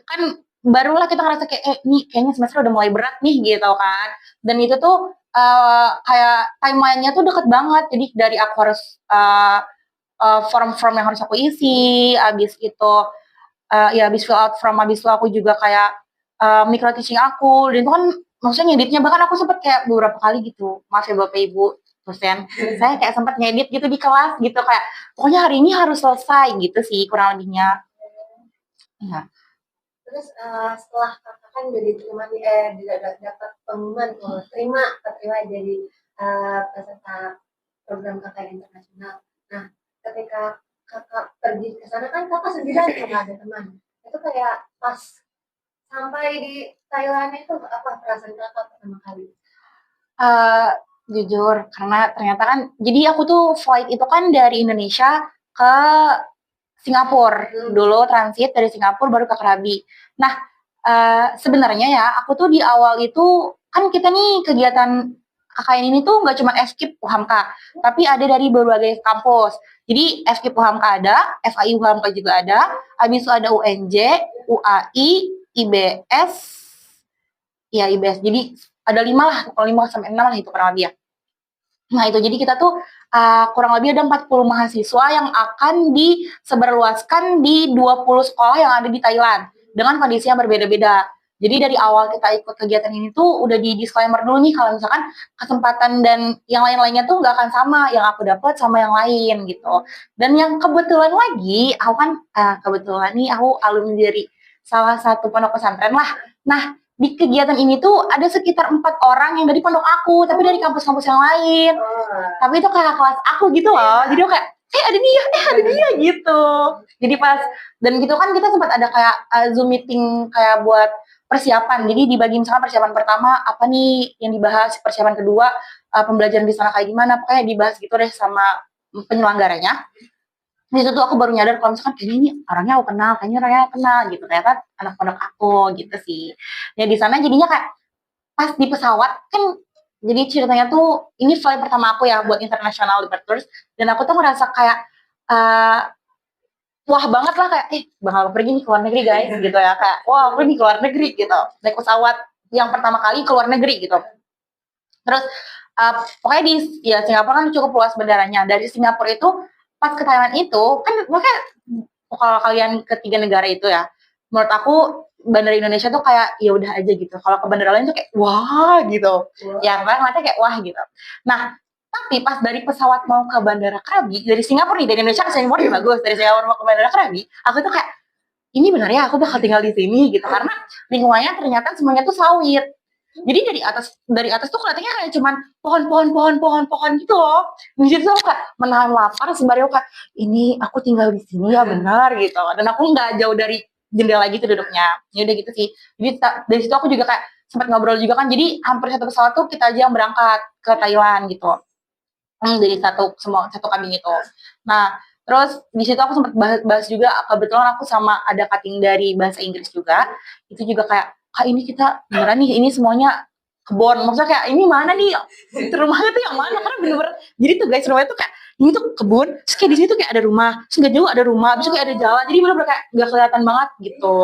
kan barulah kita ngerasa kayak nih kayaknya semester udah mulai berat nih gitu kan. Dan itu tuh kayak timeline-nya tuh deket banget. Jadi dari aku harus form-form yang harus aku isi, abis itu ya abis fill out form, abis itu aku juga kayak micro teaching aku, dan itu kan maksudnya ngeditnya bahkan aku sempet kayak beberapa kali gitu, maaf ya Bapak Ibu dosen, saya kayak sempet ngedit gitu di kelas gitu, kayak pokoknya hari ini harus selesai gitu sih kurang lebihnya. Ya. Terus setelah kakak kan udah diterima dapat pengumuman terima jadi peserta program KKN internasional. Nah, ketika kakak pergi ke sana kan kakak sendirian, nggak ada teman. Itu kayak pas sampai di Thailand itu apa perasaan kakak pertama kali? Jujur, karena ternyata kan, jadi aku tuh flight itu kan dari Indonesia ke Singapura. Dulu transit dari Singapura baru ke Krabi. Nah, sebenarnya ya, aku tuh di awal itu, kan kita nih kegiatan KKN ini tuh nggak cuma FKIP UHAMKA, tapi ada dari berbagai kampus. Jadi FKIP UHAMKA ada, FAI UHAMKA juga ada, habis itu ada UNJ, UAI, IBS, ya IBS. Jadi ada 5 lah, 5 sampai 6 lah itu kurang lebih ya. Nah itu jadi kita tuh kurang lebih ada 40 mahasiswa yang akan disebarluaskan di 20 sekolah yang ada di Thailand dengan kondisi yang berbeda-beda. Jadi dari awal kita ikut kegiatan ini tuh udah di disclaimer dulu nih kalau misalkan kesempatan dan yang lain-lainnya tuh nggak akan sama yang aku dapat sama yang lain gitu. Dan yang kebetulan lagi, aku kan kebetulan nih aku alumni dari salah satu pondok pesantren lah. Nah di kegiatan ini tuh ada sekitar 4 orang yang dari pondok aku, tapi dari kampus-kampus yang lain. Tapi itu kakak kelas aku gitu loh. Jadi aku kayak, ada dia gitu. Jadi pas dan gitu kan kita sempat ada kayak Zoom meeting kayak buat persiapan. Jadi dibagi misalkan persiapan pertama apa nih yang dibahas, persiapan kedua pembelajaran di sana kayak gimana, pokoknya dibahas gitu deh sama penyelenggaranya. Di situ tuh aku baru nyadar kalau misalkan kayaknya ini orangnya aku kenal, kayaknya orangnya aku kenal gitu, ternyata anak pondok aku gitu sih. Ya di sana jadinya kayak pas di pesawat kan, jadi ceritanya tuh ini flight pertama aku ya buat international departures, dan aku tuh ngerasa kayak uh, wah banget lah kayak bakal pergi nih ke luar negeri guys gitu ya, kayak wah aku nih ke luar negeri gitu, naik pesawat yang pertama kali ke luar negeri gitu. Terus pokoknya di ya Singapura kan cukup luas bandaranya. Dari Singapura itu pas ke Thailand itu kan makanya kalau kalian ke 3 negara itu ya, menurut aku bandara Indonesia tuh kayak ya udah aja gitu. Kalau ke bandara lain tuh kayak wah gitu. Ya kalian ngeliatnya kayak wah gitu. Nah, tapi pas dari pesawat mau ke Bandara Krabi, dari Singapura nih, dari Indonesia ke Singapura ya bagus, dari Singapura mau ke Bandara Krabi, aku tuh kayak ini benar ya aku bakal tinggal di sini gitu, karena lingkungannya ternyata semuanya tuh sawit. Jadi dari atas tuh kelihatannya kayak cuman pohon gitu loh. Di situ tuh kayak menahan lapar sembari aku kayak ini aku tinggal di sini ya benar gitu. Dan aku nggak jauh dari jendela gitu duduknya. Ya udah gitu sih. Jadi dari situ aku juga kayak sempat ngobrol juga kan. Jadi hampir satu pesawat tuh kita aja yang berangkat ke Thailand gitu. Jadi satu kabin itu. Nah, terus di situ aku sempat bahas juga, kebetulan aku sama ada cutting dari bahasa Inggris juga. Itu juga kayak kak ini kita beneran nih ini semuanya kebun, maksudnya kayak ini mana nih rumahnya tuh yang mana, karena bener-bener jadi tuh guys rumahnya tuh kayak ini tuh kebun, terus kayak di sini tuh kayak ada rumah, terus nggak jauh ada rumah, terus kayak ada jalan, jadi bener-bener kayak nggak kelihatan banget gitu.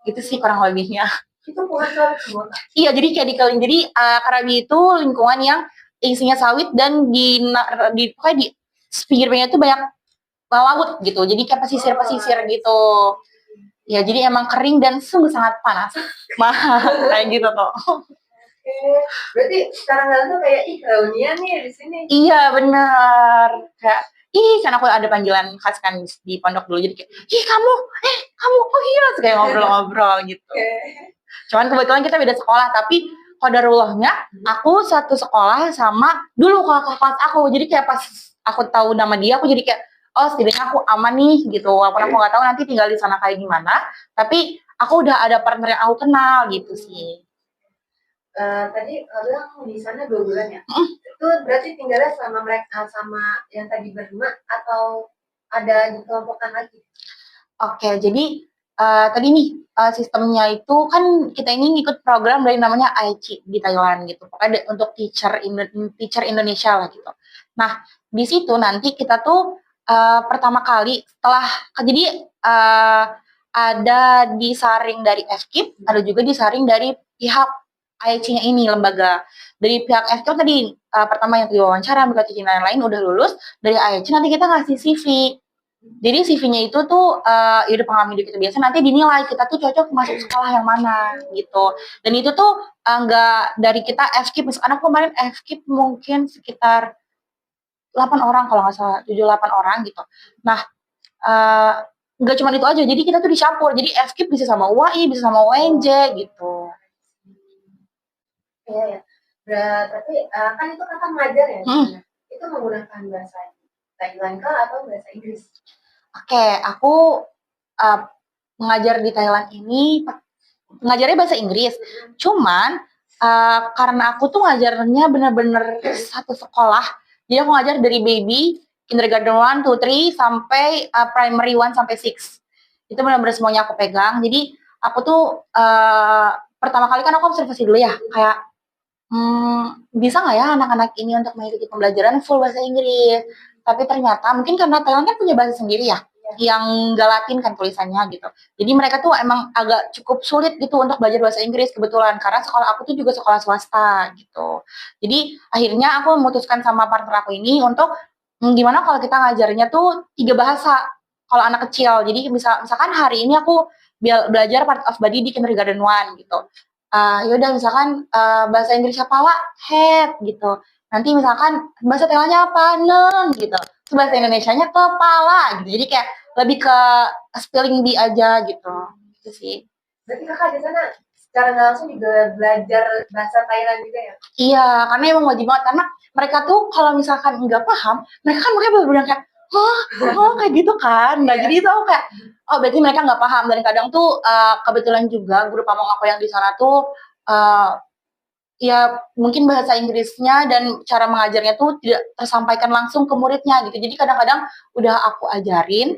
Itu sih kurang lebihnya. Itu bukan sawit semua. Iya, jadi kayak dikeliling. Jadi Karabi itu lingkungan yang isinya sawit dan pokoknya di pinggir-pinggirnya tuh banyak laut gitu. Jadi kayak pesisir-pesisir gitu. Ya, jadi emang kering dan sungguh sangat panas. Kayak gitu tuh. Oke. Berarti sekarang tuh kayak reunian nih di sini. Iya, benar. Kayak kan aku ada panggilan khas kan di pondok dulu, jadi kayak kamu oh iya, terus kayak ngobrol-ngobrol gitu. Cuman kebetulan kita beda sekolah, tapi qadarulahnya aku satu sekolah sama dulu kakak kelas aku. Jadi kayak pas aku tahu nama dia, aku jadi kayak oh setidaknya aku aman nih gitu. Walaupun aku nggak tahu nanti tinggal di sana kayak gimana, tapi aku udah ada partner yang aku kenal gitu sih. Tadi bilang di sana 2 bulan ya? Itu berarti tinggalnya sama mereka, sama yang tadi berdua, atau ada dikelompokkan lagi? Oke, jadi tadi nih sistemnya itu kan kita ini ngikut program dari namanya AICI di Thailand gitu. Pokoknya untuk teacher Indonesia lah gitu. Nah, di situ nanti kita tuh pertama kali setelah jadi ada disaring dari FKIP, ada juga disaring dari pihak AIC-nya ini lembaga. Dari pihak FKIP tadi pertama yang diwawancara, ambil dan lain-lain udah lulus, dari AIC nanti kita ngasih CV. Jadi CV-nya itu tuh ya udah pengalaman hidup kita biasa, nanti dinilai kita tuh cocok masuk sekolah yang mana gitu. Dan itu tuh nggak dari kita FKIP, misalkan aku kemarin FKIP mungkin sekitar 8 orang kalau nggak salah, 7-8 orang gitu. Nah, nggak cuma itu aja, jadi kita tuh dicampur. Jadi FKIP bisa sama UAI, bisa sama UNJ gitu. Iya ya. Tapi kan itu kakak ngajar ya? Itu menggunakan bahasa Thailand kah atau bahasa Inggris? Oke, aku mengajar di Thailand ini ngajarnya bahasa Inggris. Cuman karena aku tuh ngajarnya bener-bener satu sekolah, jadi aku ngajar dari baby, kindergarten 1, 2, 3 sampai primary 1 sampai 6. Itu bener-bener semuanya aku pegang. Jadi aku tuh pertama kali kan aku observasi dulu ya, kayak bisa nggak ya anak-anak ini untuk mengikuti pembelajaran full bahasa Inggris? Tapi ternyata mungkin karena Thailand kan punya bahasa sendiri ya, yang nggak Latin kan tulisannya gitu. Jadi mereka tuh emang agak cukup sulit gitu untuk belajar bahasa Inggris kebetulan, karena sekolah aku tuh juga sekolah swasta gitu. Jadi akhirnya aku memutuskan sama partner aku ini untuk gimana kalau kita ngajarnya tuh 3 bahasa kalau anak kecil. Jadi misalkan hari ini aku belajar part of body di kindergarten 1 gitu. Yaudah misalkan bahasa Inggrisnya pala, head gitu. Nanti misalkan bahasa Thailandnya apa, neng gitu. Terus bahasa Indonesianya kepala gitu. Jadi kayak lebih ke spelling bee aja gitu. Gitu sih. Berarti kakak di sana secara langsung juga belajar bahasa Thailand juga ya? Iya, karena emang wajib banget. Karena mereka tuh kalau misalkan nggak paham, mereka kan bener-bener kayak, oh kayak gitu kan. Nah jadi itu aku kayak, oh berarti mereka nggak paham. Dan kadang tuh kebetulan juga guru pamong aku yang di sana tuh ya mungkin bahasa Inggrisnya dan cara mengajarnya tuh tidak tersampaikan langsung ke muridnya gitu. Jadi kadang-kadang udah aku ajarin,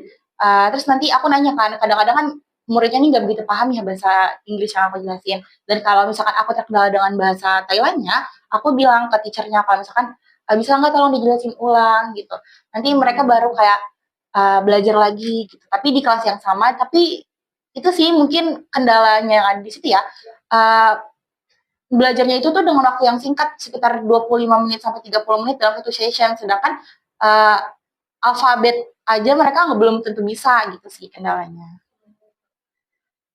terus nanti aku nanya kan, kadang-kadang kan muridnya nih nggak begitu paham ya bahasa Inggris yang aku jelasin. Dan kalau misalkan aku terkendala dengan bahasa Thailandnya, aku bilang ke teachernya kalau misalkan bisa nggak tolong dijelasin ulang gitu. Nanti mereka baru kayak belajar lagi gitu. Tapi di kelas yang sama, tapi itu sih mungkin kendalanya yang ada di situ ya. Uh, Belajarnya itu tuh dengan waktu yang singkat sekitar 25 menit sampai 30 menit dalam satu session, sedangkan alfabet aja mereka belum tentu bisa gitu sih kendalanya.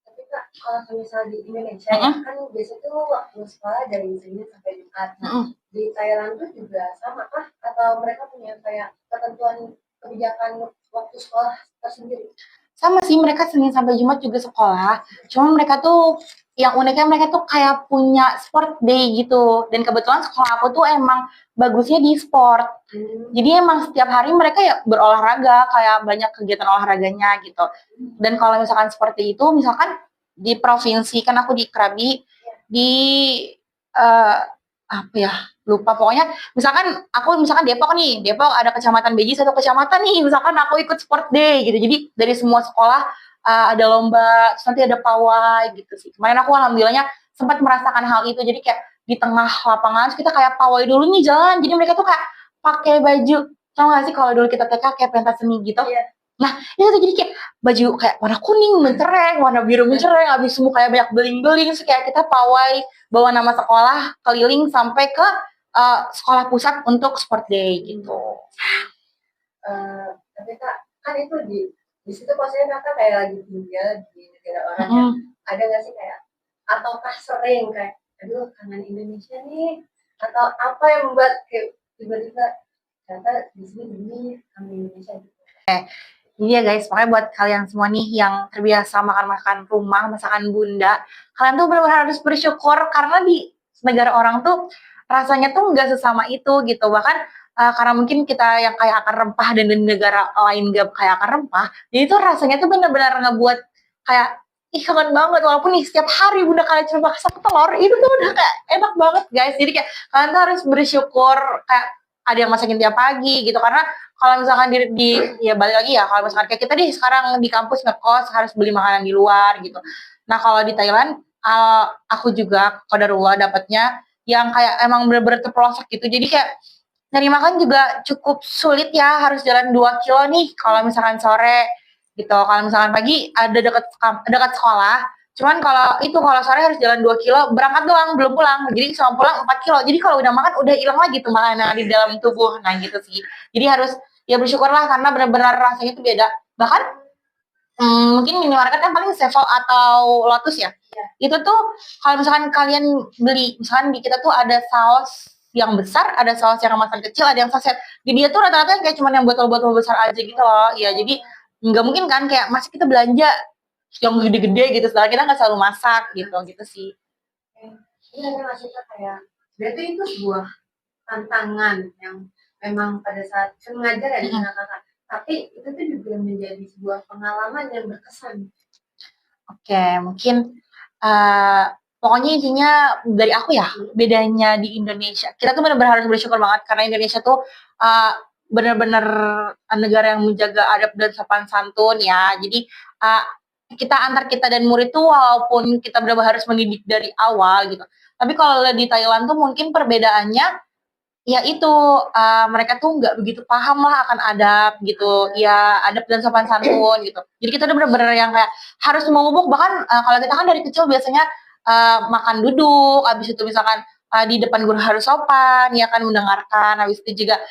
Tapi Kak, kalau misal di Indonesia ya kan biasanya tuh waktu sekolah dari Senin sampai Jumat. Nah, di Thailand tuh juga sama kah? Atau mereka punya kayak ketentuan kebijakan waktu sekolah tersendiri? Sama sih, mereka Senin sampai Jumat juga sekolah. Cuma mereka tuh yang uniknya mereka tuh kayak punya sport day gitu. Dan kebetulan sekolah aku tuh emang bagusnya di sport. Jadi emang setiap hari mereka ya berolahraga, kayak banyak kegiatan olahraganya gitu. Dan kalau misalkan seperti itu, misalkan di provinsi, kan aku di Krabi, di apa ya, lupa pokoknya misalkan Depok nih, Depok ada kecamatan Beji, satu kecamatan nih, misalkan aku ikut sport day gitu, jadi dari semua sekolah ada lomba, terus nanti ada pawai gitu sih. Kemarin aku alhamdulillahnya sempat merasakan hal itu, jadi kayak di tengah lapangan kita kayak pawai dulu nih jalan, jadi mereka tuh kayak pakai baju, tau gak sih kalau dulu kita TK kayak pentas seni gitu. Nah, itu tuh jadi kayak baju kayak warna kuning mencereng, warna biru mencereng, habis semua kayak banyak beling-beling, kayak kita pawai bawa nama sekolah keliling sampai ke sekolah pusat untuk sport day gitu. Tapi Kak, kan itu di situ maksudnya Kakak kayak lagi tinggal di negara orang yang ada nggak sih kayak, ataukah sering kayak, aduh kangen Indonesia nih, atau apa yang membuat kayak tiba-tiba ternyata di sini begini kangen Indonesia gitu. Iya guys, makanya buat kalian semua nih yang terbiasa makan-makan rumah, masakan bunda, kalian tuh benar-benar harus bersyukur karena di negara orang tuh rasanya tuh nggak sesama itu gitu. Bahkan karena mungkin kita yang kayak akan rempah dan di negara lain gak kayak akan rempah, jadi tuh rasanya tuh benar-benar ngebuat kayak ih kangen banget, walaupun nih setiap hari bunda kalian cuma masak telur, itu tuh udah kayak enak banget guys. Jadi kayak kalian tuh harus bersyukur kayak ada yang masakin tiap pagi gitu, karena kalau misalkan di ya balik lagi ya, kalau misalkan kayak kita nih sekarang di kampus ngekos harus beli makanan di luar gitu. Nah kalau di Thailand aku juga qadarullah dapatnya yang kayak emang bener-bener terpelosok gitu, jadi kayak nyari makan juga cukup sulit ya, harus jalan 2 kilo nih kalau misalkan sore gitu. Kalau misalkan pagi ada dekat sekolah, cuman kalau sore harus jalan 2 kilo, berangkat doang, belum pulang. Jadi sama pulang 4 kilo. Jadi kalau udah makan, udah hilang lagi tuh makanan di dalam tubuh. Nah gitu sih. Jadi harus, ya bersyukurlah karena benar-benar rasanya itu beda. Bahkan, mungkin minimarket yang paling Sevel atau Lotus ya. Itu tuh, kalau misalkan kalian beli, misalkan di kita tuh ada saus yang besar, ada saus yang kemasan kecil, ada yang saset. Jadi dia tuh rata-rata kayak cuma yang botol-botol besar aja gitu loh. Ya jadi, nggak mungkin kan kayak masih kita belanja yang gede-gede gitu, setelah kita nggak selalu masak gitu sih. Ini ada nggak sih kayak, berarti itu sebuah tantangan yang memang pada saat mengajar ya di kakak, tapi itu tuh juga menjadi sebuah pengalaman yang berkesan. Oke, mungkin pokoknya intinya dari aku ya, bedanya di Indonesia, kita tuh benar-benar harus bersyukur banget karena Indonesia tuh benar-benar negara yang menjaga adab dan sopan santun ya. Jadi kita antar kita dan murid tuh walaupun kita benar-benar harus mendidik dari awal gitu. Tapi kalau di Thailand tuh mungkin perbedaannya ya itu mereka tuh nggak begitu paham lah akan adab gitu, ya adab dan sopan santun gitu. Jadi kita udah bener-bener yang kayak harus mengubuk, bahkan kalau kita kan dari kecil biasanya makan duduk, habis itu misalkan di depan guru harus sopan, ya kan mendengarkan, habis itu juga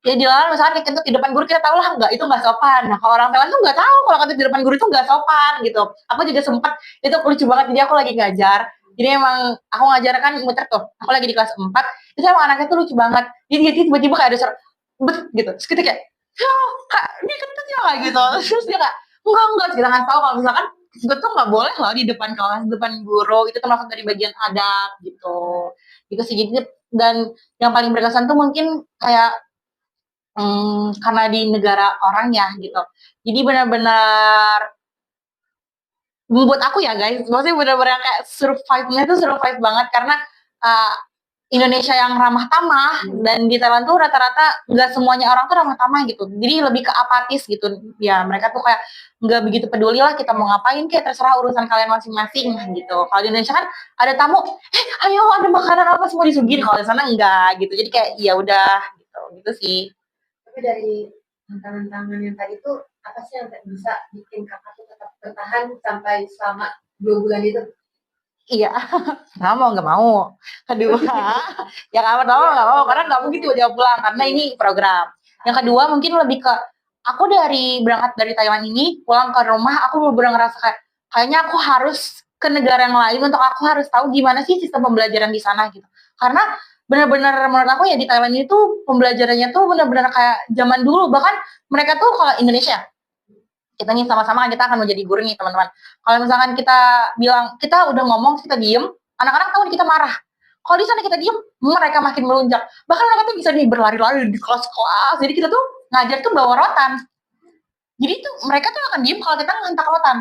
ya dilarang misalkan kentut di depan guru, kita tahu lah itu nggak sopan. Nah kalau orang Thailand tuh nggak tahu kalau kentut di depan guru itu nggak sopan gitu. Aku juga sempat, itu lucu banget, jadi aku lagi ngajar. Jadi emang aku ngajar kan muter tuh, aku lagi di kelas 4, itu emang anaknya tuh lucu banget. Jadi dia tiba-tiba kayak ada suara bet gitu, terus kita kayak kak dia kentut ya kayak gitu, terus dia kayak enggak, kita nggak tahu kalau misalkan kentut tuh nggak boleh loh di depan kelas, depan guru, itu termasuk dari bagian adab gitu sih. Jadi dan yang paling berkesan tuh mungkin kayak karena di negara orang ya gitu. Jadi benar-benar buat aku ya guys, maksudnya benar-benar kayak survive-nya tuh survive banget karena uh, Indonesia yang ramah tamah dan di Thailand tuh rata-rata nggak semuanya orang tuh ramah tamah gitu. Jadi lebih ke apatis gitu. Ya mereka tuh kayak nggak begitu peduli lah kita mau ngapain kayak terserah urusan kalian masing-masing gitu. Kalau di Indonesia kan ada tamu, ayo ada makanan apa semua disuguhin. Kalau di sana enggak gitu. Jadi kayak ya udah gitu sih. Tapi dari tantangan-tantangan yang tadi tuh apa sih yang bisa bikin kakak tuh tetap bertahan sampai selama 2 bulan itu? Iya, pertama mau nggak mau. Kedua, yang pertama nggak mau karena nggak mungkin tiba-tiba pulang karena ini program. Yang kedua mungkin lebih ke aku berangkat dari Thailand ini pulang ke rumah aku benar-benar ngerasa kayaknya aku harus ke negara yang lain untuk aku harus tahu gimana sih sistem pembelajaran di sana gitu. Karena benar-benar menurut aku ya di Thailand itu pembelajarannya tuh benar-benar kayak zaman dulu, bahkan mereka tuh kalau Indonesia kita nih sama-sama kita akan menjadi guru nih teman-teman. Kalau misalkan kita bilang kita udah ngomong kita diem, anak-anak tahu kita marah. Kalau di sana kita diem, mereka makin melunjak. Bahkan mereka tuh bisa nih berlari-lari di kelas-kelas. Jadi kita tuh ngajar tuh bawa rotan. Jadi tuh mereka tuh akan diem kalau kita ngantak rotan.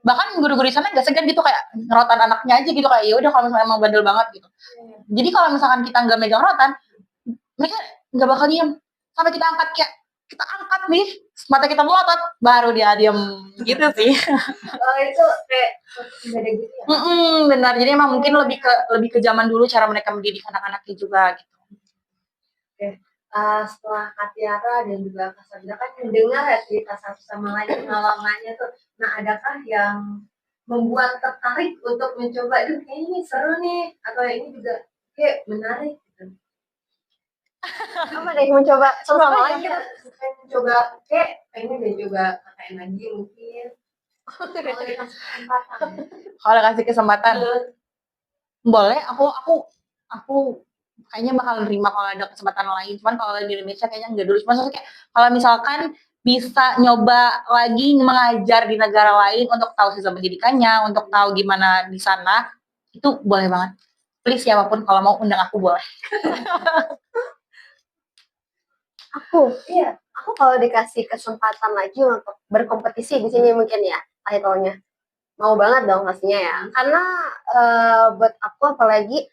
Bahkan guru-guru di sana nggak segan gitu kayak ngerotan anaknya aja gitu kayak ya udah kalau misalnya emang bandel banget gitu. Jadi kalau misalkan kita nggak megang rotan, mereka nggak bakal diem sampai kita angkat kayak kita angkat nih mata kita melotot baru dia diem gitu sih. Oh itu kayak beda gitu ya? Benar, jadi emang mungkin lebih ke zaman dulu cara mereka mendidik anak-anaknya juga gitu. Oke. Setelah Kak Tiara dan juga Kak Sabina kan mendengar ya cerita satu sama lain pengalamannya tuh. Nah adakah yang membuat tertarik untuk mencoba itu kayaknya ini seru nih atau ini juga kayak menarik gitu? Apa deh mencoba sama lain Iya, kayak mencoba kayak pengen deh coba KKN lagi mungkin. Kalau dikasih kesempatan. Kalau kasih kesempatan boleh, aku kayaknya bakal nerima kalau ada kesempatan lain. Cuman kalau di Indonesia kayaknya enggak dulu. Cuman maksudnya kayak kalau misalkan bisa nyoba lagi mengajar di negara lain untuk tahu sistem pendidikannya, untuk tahu gimana di sana, itu boleh banget. Please siapapun kalau mau undang aku boleh. Aku kalau dikasih kesempatan lagi untuk berkompetisi di sini mungkin ya title-nya. Mau banget dong pastinya ya. Karena buat aku apalagi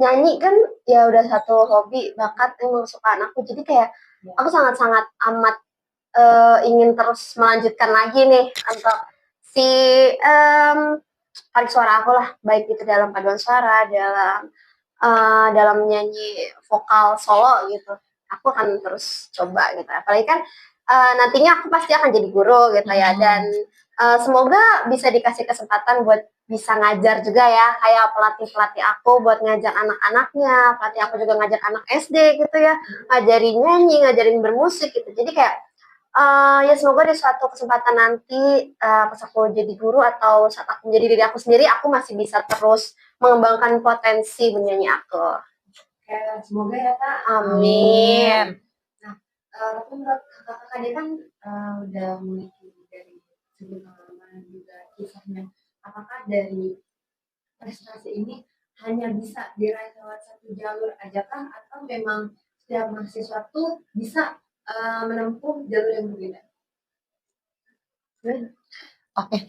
nyanyi kan ya udah satu hobi bakat yang sukaan aku. Jadi kayak aku sangat-sangat amat ingin terus melanjutkan lagi nih untuk si tarik suara aku lah, baik itu dalam paduan suara, dalam menyanyi vokal solo gitu. Aku akan terus coba gitu. Apalagi kan nantinya aku pasti akan jadi guru gitu ya. Dan semoga bisa dikasih kesempatan buat bisa ngajar juga ya. Kayak pelatih-pelatih aku buat ngajar anak-anaknya. Pelatih aku juga ngajar anak SD gitu ya. Ngajarin nyanyi, ngajarin bermusik gitu. Jadi kayak ya semoga di suatu kesempatan nanti pas aku jadi guru atau saat aku menjadi diri aku sendiri, aku masih bisa terus mengembangkan potensi menyanyi aku. Oke, semoga ya Kak. Amin. Nah, tapi menurut kakak-kakak dia kan udah memiliki dari segi pengalaman juga kisahnya. Apakah dari prestasi ini hanya bisa diraih lewat satu jalur aja kah atau memang setiap mahasiswa tuh bisa menempuh jalur yang berbeda? Oke,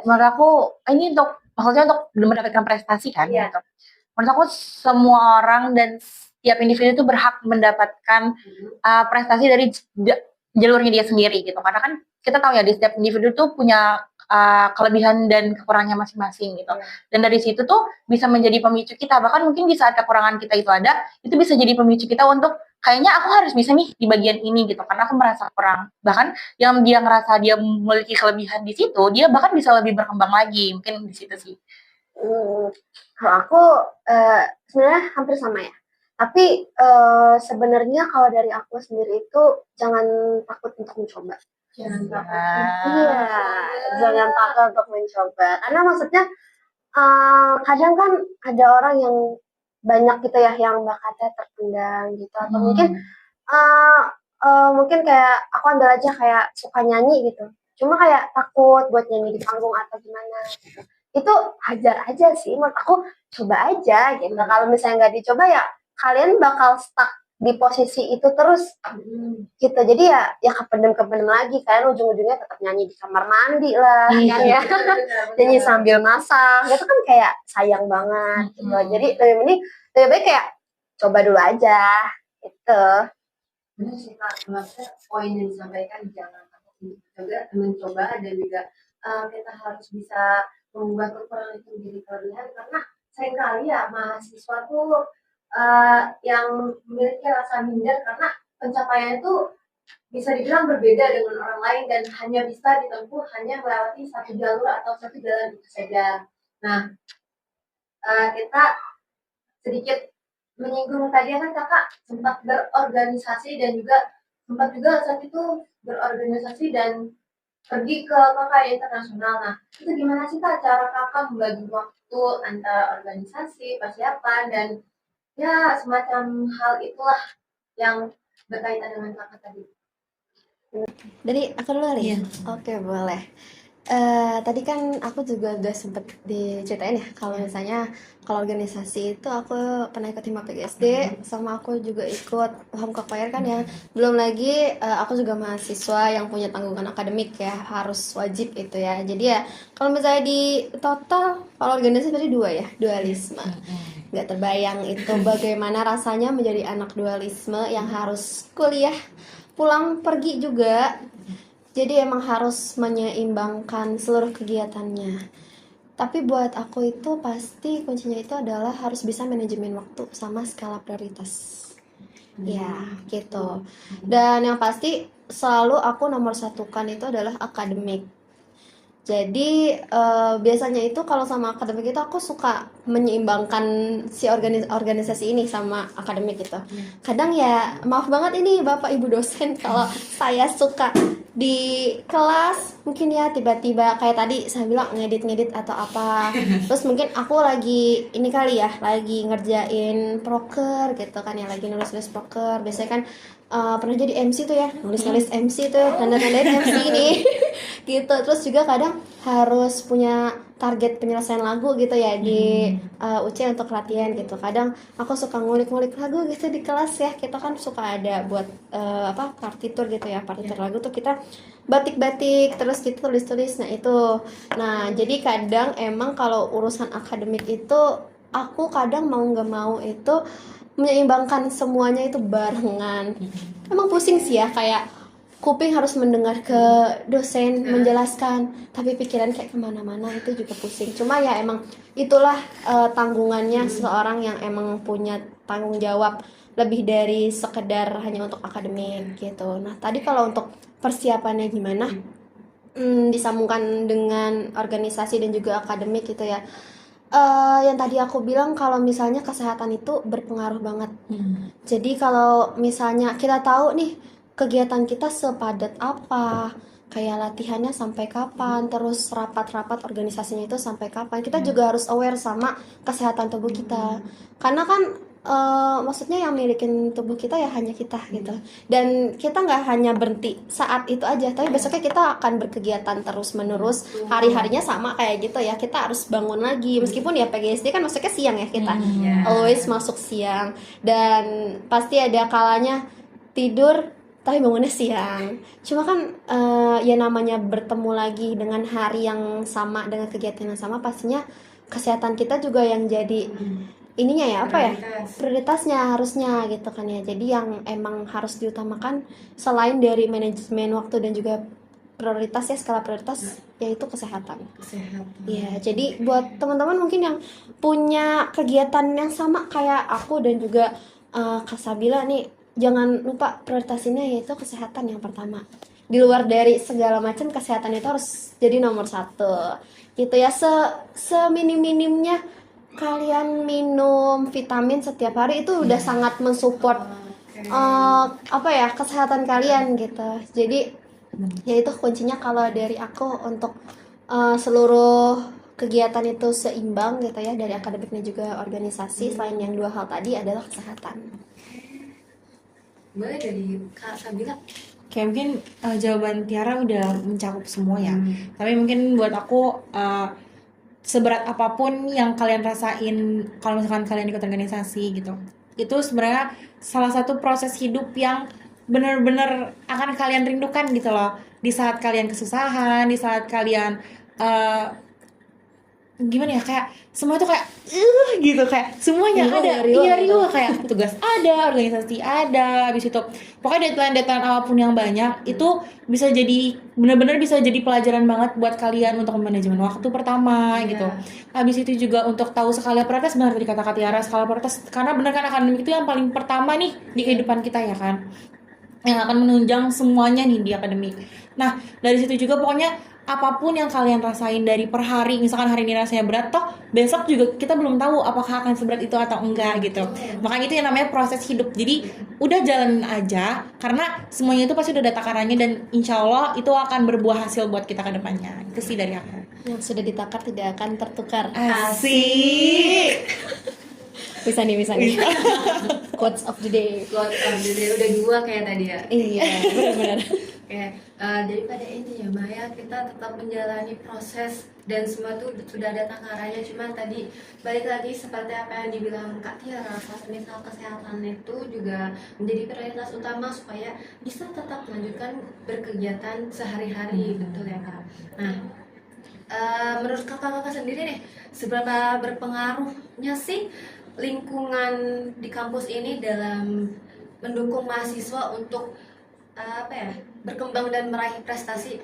menurut aku ini maksudnya untuk mendapatkan prestasi kan? Iya. Gitu. Menurut aku semua orang dan setiap individu itu berhak mendapatkan prestasi dari jalurnya dia sendiri gitu. Karena kan kita tahu ya di setiap individu tuh punya kelebihan dan kekurangannya masing-masing gitu. Dan dari situ tuh bisa menjadi pemicu kita. Bahkan mungkin di saat kekurangan kita itu ada, itu bisa jadi pemicu kita untuk kayaknya aku harus bisa nih di bagian ini gitu. Karena aku merasa kurang. Bahkan yang dia ngerasa dia memiliki kelebihan di situ, dia bahkan bisa lebih berkembang lagi. Mungkin di situ sih. Kalau aku sebenarnya hampir sama ya. Tapi sebenarnya kalau dari aku sendiri itu jangan takut untuk mencoba. Jangan takut. Iya, jangan takut untuk mencoba. Karena maksudnya kadang kan ada orang yang banyak gitu ya yang bakatnya terpendam gitu. Atau mungkin kayak aku ambil aja kayak suka nyanyi gitu. Cuma kayak takut buat nyanyi di panggung atau gimana gitu. Itu hajar aja sih, menurut aku coba aja gitu. Kalau misalnya nggak dicoba ya kalian bakal stuck di posisi itu terus gitu. Jadi ya kependem lagi kan, ujung-ujungnya tetap nyanyi di kamar mandi lah kan ya. Nyanyi sambil masak itu kan kayak sayang banget gitu. Jadi lebih baik kayak coba dulu aja gitu. Benar sih Kak, maksudnya poin yang disampaikan jangan takut juga mencoba dan juga kita harus bisa mengubah kekurangan itu menjadi kelebihan karena seringkali ya mahasiswa tuh yang memiliki rasa minder karena pencapaian itu bisa dibilang berbeda dengan orang lain dan hanya bisa ditempuh hanya melewati satu jalur atau satu jalan itu saja. Nah, kita sedikit menyinggung tadi kan kakak sempat berorganisasi dan juga sempat juga saat itu berorganisasi dan pergi ke KKN internasional. Nah, itu gimana sih Kak cara kakak membagi waktu antara organisasi, persiapan, dan ya semacam hal itulah yang berkaitan dengan kakak tadi. Dari aku dulu kali ya? Iya. Oke, boleh. Tadi kan aku juga udah sempet diceritain ya kalau misalnya kalau organisasi itu aku pernah ikut Hima PGSD sama aku juga ikut Hamka Choir kan ya. Belum lagi aku juga mahasiswa yang punya tanggungan akademik ya, harus wajib itu ya. Jadi ya kalau misalnya di total kalau organisasi berarti 2 ya, dualisme. Nggak terbayang itu bagaimana rasanya menjadi anak dualisme yang harus kuliah, pulang pergi juga. Jadi emang harus menyeimbangkan seluruh kegiatannya. Tapi buat aku itu pasti kuncinya itu adalah harus bisa manajemen waktu sama skala prioritas. Ya, gitu. Dan yang pasti selalu aku nomor satukan itu adalah akademik. Jadi biasanya itu kalau sama akademik itu aku suka menyeimbangkan si organisasi ini sama akademik gitu. Kadang ya maaf banget ini Bapak Ibu dosen kalau saya suka di kelas mungkin ya tiba-tiba kayak tadi saya bilang ngedit atau apa. Terus mungkin aku lagi ini kali ya lagi ngerjain proker gitu kan ya, lagi nulis proker. Biasanya kan pernah jadi MC tuh ya, nulis MC tuh, tanda-tandain MC ini gitu. Terus juga kadang harus punya target penyelesaian lagu gitu ya di UC untuk latihan gitu. Kadang aku suka ngulik-ngulik lagu gitu di kelas ya. Kita kan suka ada buat partitur gitu ya, partitur lagu tuh kita batik-batik terus kita tulis-tulis. Nah itu, nah jadi kadang emang kalau urusan akademik itu aku kadang mau nggak mau itu menyeimbangkan semuanya itu barengan. Emang pusing sih ya, kayak kuping harus mendengar ke dosen menjelaskan, tapi pikiran kayak kemana-mana, itu juga pusing. Cuma ya emang itulah tanggungannya seseorang yang emang punya tanggung jawab lebih dari sekedar hanya untuk akademik gitu. Nah tadi kalau untuk persiapannya gimana, disambungkan dengan organisasi dan juga akademik gitu ya. Yang tadi aku bilang kalau misalnya kesehatan itu berpengaruh banget. Jadi kalau misalnya kita tahu nih kegiatan kita sepadat apa, kayak latihannya sampai kapan, terus rapat-rapat organisasinya itu sampai kapan, kita juga harus aware sama kesehatan tubuh kita. Karena kan maksudnya yang milikin tubuh kita ya hanya kita gitu. Dan kita nggak hanya berhenti saat itu aja, tapi besoknya kita akan berkegiatan terus menerus, hari-harinya sama kayak gitu ya. Kita harus bangun lagi, meskipun ya PGSD kan masuknya siang ya kita, always masuk siang. Dan pasti ada kalanya tidur tapi bangunnya siang. Cuma kan ya namanya bertemu lagi dengan hari yang sama, dengan kegiatan yang sama, pastinya kesehatan kita juga yang jadi ininya ya, apa ya, prioritasnya harusnya gitu kan ya. Jadi yang emang harus diutamakan selain dari manajemen waktu dan juga prioritas ya, skala prioritas, yaitu kesehatan. Ya, jadi buat teman-teman mungkin yang punya kegiatan yang sama kayak aku dan juga Kak Sabila nih, jangan lupa prioritasinnya yaitu kesehatan yang pertama. Di luar dari segala macam, kesehatan itu harus jadi nomor 1 gitu ya. Seminim-minimnya kalian minum vitamin setiap hari itu udah sangat mensupport kesehatan kalian gitu. Jadi ya itu kuncinya kalau dari aku untuk seluruh kegiatan itu seimbang gitu ya, dari akademiknya juga organisasi. Selain yang 2 hal tadi adalah kesehatan. Boleh dari Kak Sabila? Kayak mungkin jawaban Tiara udah mencakup semua ya. Tapi mungkin buat aku seberat apapun yang kalian rasain kalau misalkan kalian ikut organisasi gitu, itu sebenarnya salah satu proses hidup yang benar-benar akan kalian rindukan gitu loh. Di saat kalian kesusahan, di saat kalian eh, gimana ya, kayak semua tuh kayak gitu, kayak semuanya Riuh ada, ya, riuh iya gitu. riuh, kayak tugas ada, organisasi ada, habis itu pokoknya deadline apapun yang banyak itu bisa jadi benar-benar bisa jadi pelajaran banget buat kalian untuk manajemen waktu pertama gitu. Habis itu juga untuk tahu skala prioritas, benar tadi kata Tiara, skala prioritas, karena benar kan akademik itu yang paling pertama nih di kehidupan kita ya kan, yang akan menunjang semuanya nih di akademik. Nah, dari situ juga pokoknya apapun yang kalian rasain dari per hari, misalkan hari ini rasanya berat, toh besok juga kita belum tahu apakah akan seberat itu atau enggak gitu. Makanya itu yang namanya proses hidup. Jadi udah jalanin aja, karena semuanya itu pasti udah ada takarannya dan insya Allah itu akan berbuah hasil buat kita ke depannya. Itu sih dari aku. Yang sudah ditakar tidak akan tertukar. Asik. Bisa nih. Quotes of the day. Udah 2 kayak tadi ya. Iya, benar-benar. Oke, daripada ini ya Maya, kita tetap menjalani proses dan semua tuh sudah ada takarannya. Cuma tadi balik lagi seperti apa yang dibilang Kak Tiara, misal kesehatan itu juga menjadi prioritas utama supaya bisa tetap melanjutkan berkegiatan sehari-hari, betul ya Kak? Nah, menurut kakak-kakak sendiri nih, seberapa berpengaruhnya sih lingkungan di kampus ini dalam mendukung mahasiswa untuk berkembang dan meraih prestasi?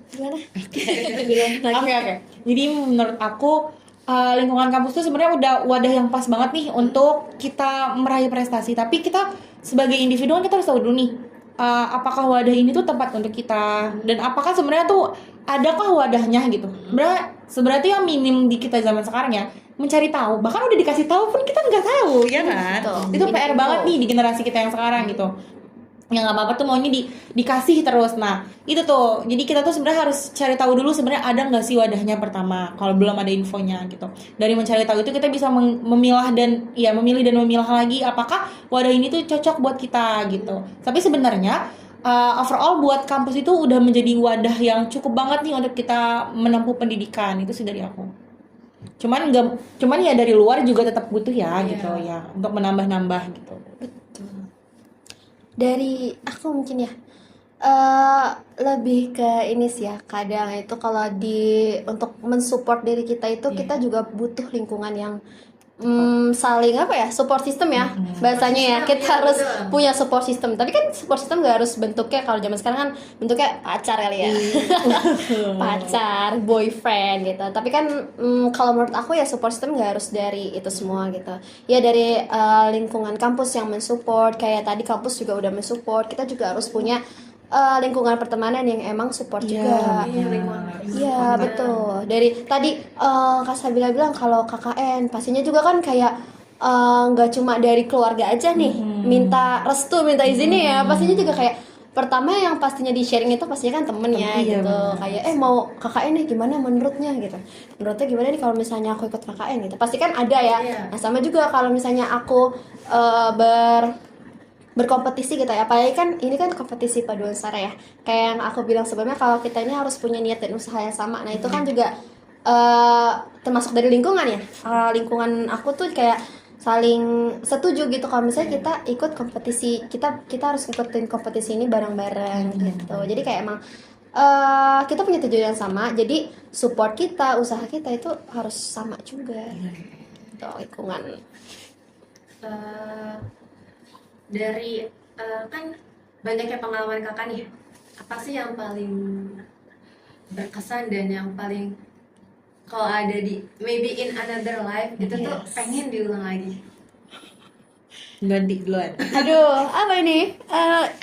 Gimana? Oke. Jadi menurut aku lingkungan kampus itu sebenarnya udah wadah yang pas banget nih untuk kita meraih prestasi. Tapi kita sebagai individu kan kita harus tahu dulu nih, apakah wadah ini tuh tempat untuk kita, dan apakah sebenarnya tuh adakah wadahnya gitu. Sebenarnya tuh yang minim di kita zaman sekarang ya, mencari tahu. Bahkan udah dikasih tahu pun kita nggak tahu, ya kan? Betul. Itu PR banget nih di generasi kita yang sekarang gitu. Yang nggak apa-apa tuh maunya dikasih terus. Nah itu tuh, jadi kita tuh sebenarnya harus cari tahu dulu sebenarnya ada nggak sih wadahnya pertama, kalau belum ada infonya gitu. Dari mencari tahu itu kita bisa memilah dan memilih dan memilah lagi apakah wadah ini tuh cocok buat kita gitu. Tapi sebenarnya overall buat kampus itu udah menjadi wadah yang cukup banget nih untuk kita menempuh pendidikan. Itu sih dari aku. Cuman ya dari luar juga tetap butuh ya gitu ya, untuk menambah-nambah gitu. Dari aku mungkin ya lebih ke ini sih ya, kadang itu kalau untuk mensupport diri kita itu kita juga butuh lingkungan yang saling support system ya bahasanya ya. Kita harus punya support system, tapi kan support system gak harus bentuknya, kalau zaman sekarang kan bentuknya pacar kali ya. Pacar, boyfriend gitu. Tapi kan kalau menurut aku ya support system gak harus dari itu semua gitu ya. Dari lingkungan kampus yang mensupport, kayak tadi kampus juga udah mensupport, kita juga harus punya lingkungan pertemanan yang emang support juga. Iya betul. Dari tadi Kak Sabila bilang kalau KKN pastinya juga kan kayak nggak cuma dari keluarga aja nih minta restu, minta izinnya ya. Pastinya juga kayak pertama yang pastinya di sharing itu pastinya kan temennya gitu. Kayak mau KKN nih gimana menurutnya gitu. Menurutnya gimana nih kalau misalnya aku ikut KKN gitu. Pasti kan ada ya. Nah sama juga kalau misalnya aku berkompetisi gitu ya, apalagi kan ini kan kompetisi paduan suara ya, kayak yang aku bilang sebelumnya, kalau kita ini harus punya niat dan usaha yang sama. Nah itu kan juga termasuk dari lingkungan ya. Lingkungan aku tuh kayak saling setuju gitu kalau misalnya kita ikut kompetisi, kita harus ikutin kompetisi ini bareng-bareng gitu. Jadi kayak emang kita punya tujuan yang sama, jadi support kita, usaha kita itu harus sama juga gitu, lingkungan. Dari kan banyaknya pengalaman kakak nih, apa sih yang paling berkesan dan yang paling kalau ada di maybe in another life itu tuh pengen diulang lagi? Ganti duluan. Aduh, apa ini?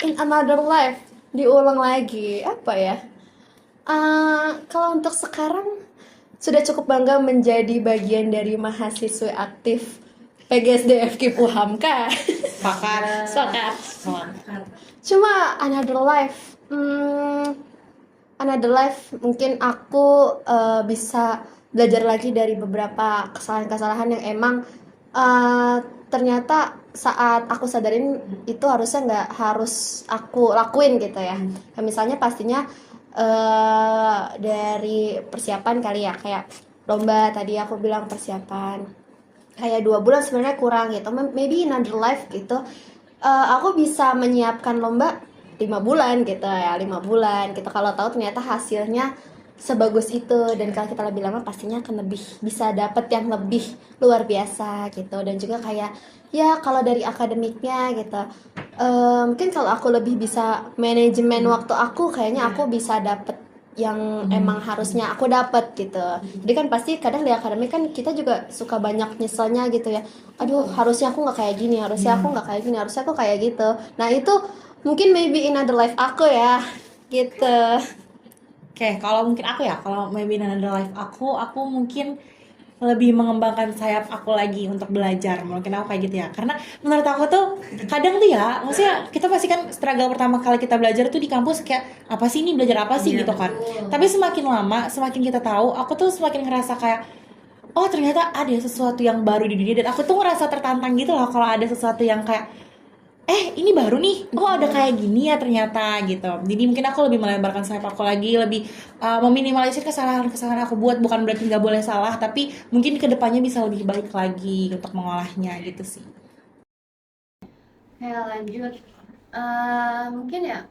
In another life diulang lagi, apa ya? Kalau untuk sekarang sudah cukup bangga menjadi bagian dari mahasiswa aktif PGSD FKIP UHAMKA. Sepakat. Cuma another life mungkin aku bisa belajar lagi dari beberapa kesalahan-kesalahan yang emang ternyata saat aku sadarin itu harusnya nggak harus aku lakuin gitu ya. Misalnya pastinya dari persiapan kali ya, kayak lomba tadi aku bilang persiapan. kayak 2 bulan sebenarnya kurang gitu. Maybe in another life gitu. Aku bisa menyiapkan lomba 5 bulan gitu ya, 5 bulan gitu. Kalau tahu ternyata hasilnya sebagus itu, dan kalau kita lebih lama pastinya akan lebih bisa dapet yang lebih luar biasa gitu. Dan juga kayak ya kalau dari akademiknya gitu, mungkin kalau aku lebih bisa manajemen waktu aku, kayaknya aku bisa dapet yang emang harusnya aku dapat gitu. Jadi kan pasti kadang di akademik kan kita juga suka banyak nyeselnya gitu ya. Aduh, harusnya aku nggak kayak gini, harusnya aku nggak kayak gini, harusnya aku kayak gitu. Nah itu mungkin maybe in another life aku ya, gitu. Oke, kalau mungkin aku ya, kalau maybe in another life aku mungkin lebih mengembangkan sayap aku lagi untuk belajar. Mungkin aku kayak gitu ya. Karena menurut aku tuh kadang tuh ya, maksudnya kita pasti kan struggle pertama kali kita belajar tuh di kampus kayak apa sih ini, belajar apa sih gitu kan. Tapi semakin lama, semakin kita tahu, aku tuh semakin ngerasa kayak oh ternyata ada sesuatu yang baru di dunia, dan aku tuh ngerasa tertantang gitu loh kalau ada sesuatu yang kayak ini baru nih, oh ada kayak gini ya ternyata gitu. Jadi mungkin aku lebih melebarkan sayap aku lagi, lebih meminimalisir kesalahan-kesalahan aku buat. Bukan berarti nggak boleh salah, tapi mungkin kedepannya bisa lebih baik lagi untuk mengolahnya gitu sih. Oke, lanjut. Mungkin ya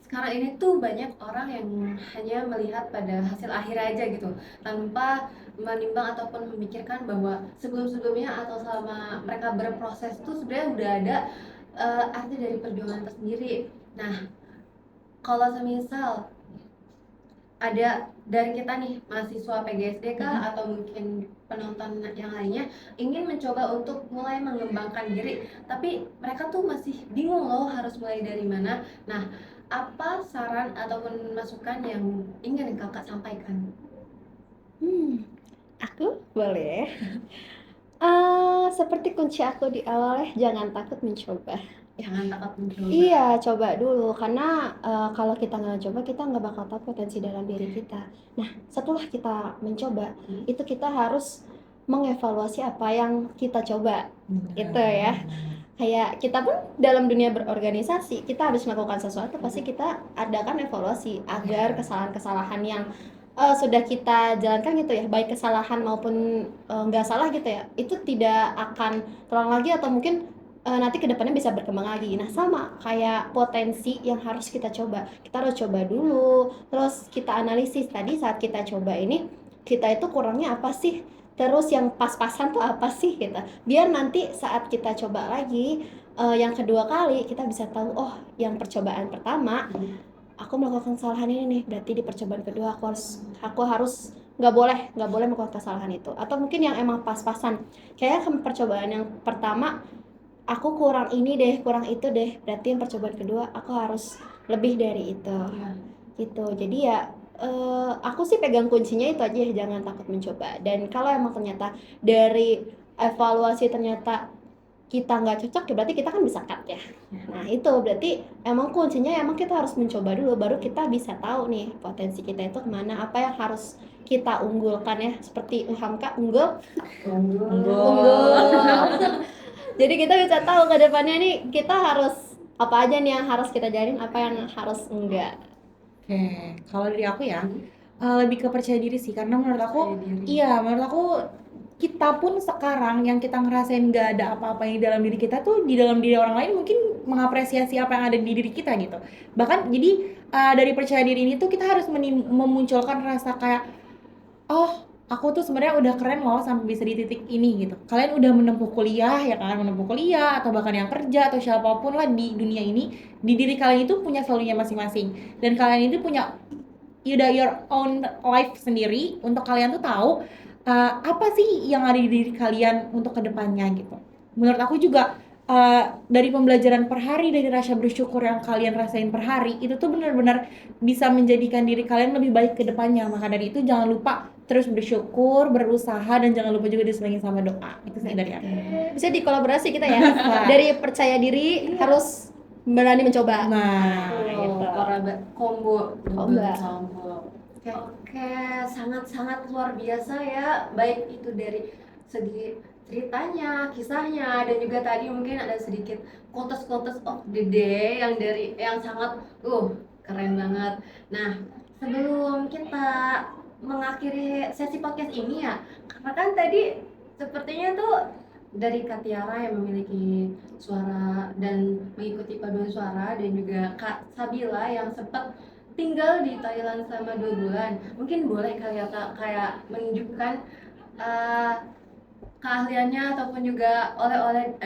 sekarang ini tuh banyak orang yang hanya melihat pada hasil akhir aja gitu, tanpa menimbang ataupun memikirkan bahwa sebelum-sebelumnya atau selama mereka berproses tuh sebenarnya udah ada arti dari perjuangan tersendiri. Nah, kalau semisal ada dari kita nih mahasiswa PGSD kah atau mungkin penonton yang lainnya ingin mencoba untuk mulai mengembangkan diri, tapi mereka tuh masih bingung loh harus mulai dari mana. Nah, apa saran ataupun masukan yang ingin kakak sampaikan? Aku boleh. Seperti kunci aku di awal ya, jangan takut mencoba. Jangan takut mencoba. Iya, coba dulu karena kalau kita nggak coba kita nggak bakal tahu potensi dalam diri kita. Nah, setelah kita mencoba, itu kita harus mengevaluasi apa yang kita coba, itu ya. Kayak kita pun dalam dunia berorganisasi, kita habis melakukan sesuatu pasti kita adakan evaluasi agar kesalahan-kesalahan yang sudah kita jalankan gitu ya, baik kesalahan maupun nggak salah gitu ya, itu tidak akan terulang lagi atau mungkin nanti kedepannya bisa berkembang lagi. Nah sama kayak potensi yang harus kita coba, kita harus coba dulu, terus kita analisis tadi saat kita coba ini kita itu kurangnya apa sih, terus yang pas-pasan tuh apa sih gitu, biar nanti saat kita coba lagi yang kedua kali kita bisa tahu, oh yang percobaan pertama aku melakukan kesalahan ini nih, berarti di percobaan kedua aku harus nggak boleh melakukan kesalahan itu. Atau mungkin yang emang pas-pasan kayak percobaan yang pertama aku kurang ini deh, kurang itu deh, berarti yang percobaan kedua aku harus lebih dari itu. Gitu. Jadi ya aku sih pegang kuncinya itu aja ya, jangan takut mencoba. Dan kalau emang ternyata dari evaluasi ternyata kita nggak cocok ya berarti kita kan bisa cut ya. Nah itu berarti emang kuncinya emang kita harus mencoba dulu, baru kita bisa tahu nih potensi kita itu kemana, apa yang harus kita unggulkan ya, seperti Hamka unggul. Jadi kita bisa tahu ke depannya nih kita harus apa aja nih yang harus kita jalanin, apa yang harus enggak. Oke, kalau dari aku ya lebih ke percaya diri sih, karena menurut aku Percaya diri. iya, menurut aku kita pun sekarang yang kita ngerasain nggak ada apa-apa di dalam diri kita tuh di dalam diri orang lain mungkin mengapresiasi apa yang ada di diri kita gitu. Bahkan jadi dari percaya diri ini tuh kita harus memunculkan rasa kayak oh aku tuh sebenarnya udah keren loh sampai bisa di titik ini gitu. Kalian udah menempuh kuliah ya kan, menempuh kuliah atau bahkan yang kerja atau siapapun lah di dunia ini, di diri kalian itu punya valuenya masing-masing, dan kalian itu punya udah your own life sendiri untuk kalian tuh tahu apa sih yang ada di diri kalian untuk kedepannya gitu. Menurut aku juga dari pembelajaran per hari, dari rasa bersyukur yang kalian rasain per hari itu tuh benar-benar bisa menjadikan diri kalian lebih baik ke depannya. Maka dari itu jangan lupa terus bersyukur, berusaha, dan jangan lupa juga diselingin sama doa. Itu sih dari aku. Bisa dikolaborasi kita ya. Dari percaya diri harus berani mencoba. Nah, Oh, combo. Combo. Oke, sangat-sangat luar biasa ya. Baik itu dari segi ceritanya, kisahnya, dan juga tadi mungkin ada sedikit quotes-quotes of the day yang sangat keren banget. Nah, sebelum kita mengakhiri sesi podcast ini ya, karena kan tadi sepertinya tuh dari Kak Tiara yang memiliki suara dan mengikuti paduan suara, dan juga Kak Sabila yang sempat tinggal di Thailand selama 2 bulan. Mungkin boleh kali ya Kak kayak menunjukkan eh, keahliannya ataupun juga oleh-oleh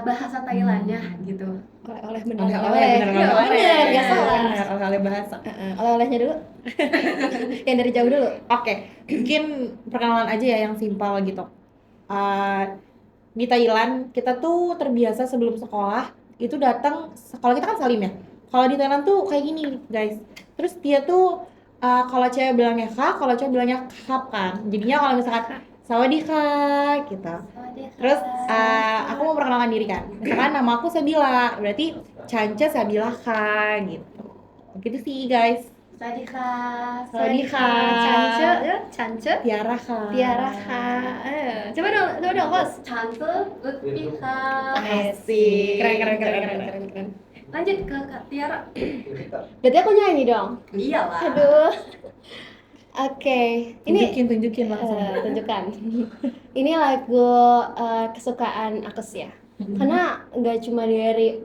bahasa Thailandnya gitu. Oleh-oleh bener. Oleh-oleh, bener Iya, banget. bener, nggak salah. Bener, oleh-oleh bahasa. Oleh-olehnya dulu. Yang dari jauh dulu. Oke, mungkin perkenalan aja ya yang simpel gitu. Eh, di Thailand kita tuh terbiasa sebelum sekolah itu datang, kalau kita kan salim ya. Kalau di Thailand tuh kayak gini guys. Terus dia tuh kalau cewek bilangnya kak, kalau cowok bilangnya kap kan. Jadinya kalau misalkan sawadee gitu. Terus aku mau perkenalkan diri kan. Misalkan nama aku Sabila, berarti Cance Sabila kak gitu. Begitu sih guys. Sawadee Kak. Sawadee Cance, kak. Cance, Tiara kak. Tiara Kak. Coba dong, Bos. Tante Lutfi Kak. Asik. Keren. Lanjut ke Kak Tiara. Berarti aku nyanyi dong. Iyalah. Aduh. Oke, ini Tunjukin langsung. tunjukkan. Ini lagu kesukaan aku sih ya. Karena nggak cuma dari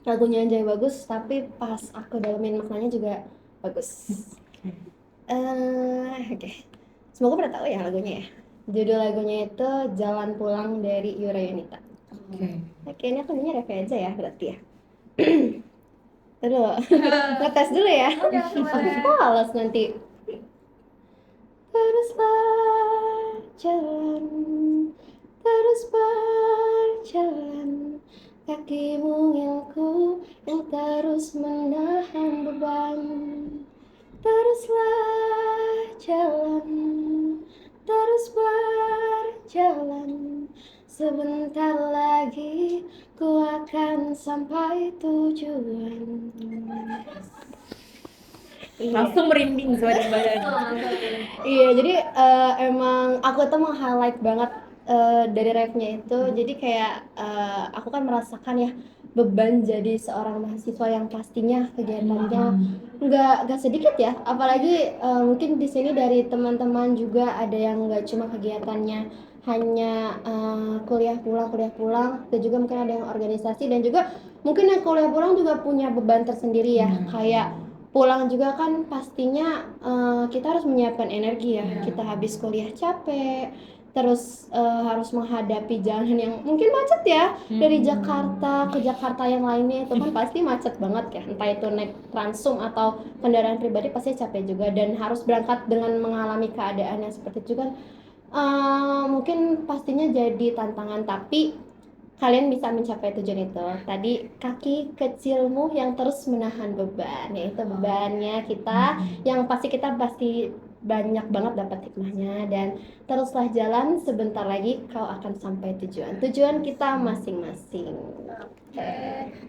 lagunya aja yang bagus, tapi pas aku dalamin maknanya juga bagus. Oke. Semoga pada tahu ya lagunya ya. Judul lagunya itu Jalan Pulang dari Yura Yunita. Oke, ini aku nyanyi ref aja ya berarti ya. Aduh, ngetes dulu ya. Aku males nanti. Teruslah jalan, terus berjalan, kaki mungilku yang terus menahan beban. Teruslah jalan, terus berjalan, sebentar lagi ku akan sampai tujuan. Langsung merinding suara badan. Iya, jadi emang aku tuh meng-highlight banget dari refnya itu. Jadi kayak aku kan merasakan ya beban jadi seorang mahasiswa yang pastinya kegiatannya nggak sedikit ya. Apalagi mungkin di sini dari teman-teman juga ada yang nggak cuma kegiatannya hanya kuliah pulang, dan juga mungkin ada yang organisasi, dan juga mungkin yang kuliah pulang juga punya beban tersendiri ya. Kayak pulang juga kan pastinya kita harus menyiapkan energi ya. Kita habis kuliah capek, terus harus menghadapi jalan yang mungkin macet ya. Dari Jakarta ke Jakarta yang lainnya itu kan pasti macet banget ya. Entah itu naik Transum atau kendaraan pribadi pasti capek juga, dan harus berangkat dengan mengalami keadaan yang seperti itu kan mungkin pastinya jadi tantangan, tapi kalian bisa mencapai tujuan itu. Tadi kaki kecilmu yang terus menahan beban, yaitu bebannya kita yang pasti banyak banget dapat hikmahnya. Dan teruslah jalan, sebentar lagi kau akan sampai tujuan kita masing-masing.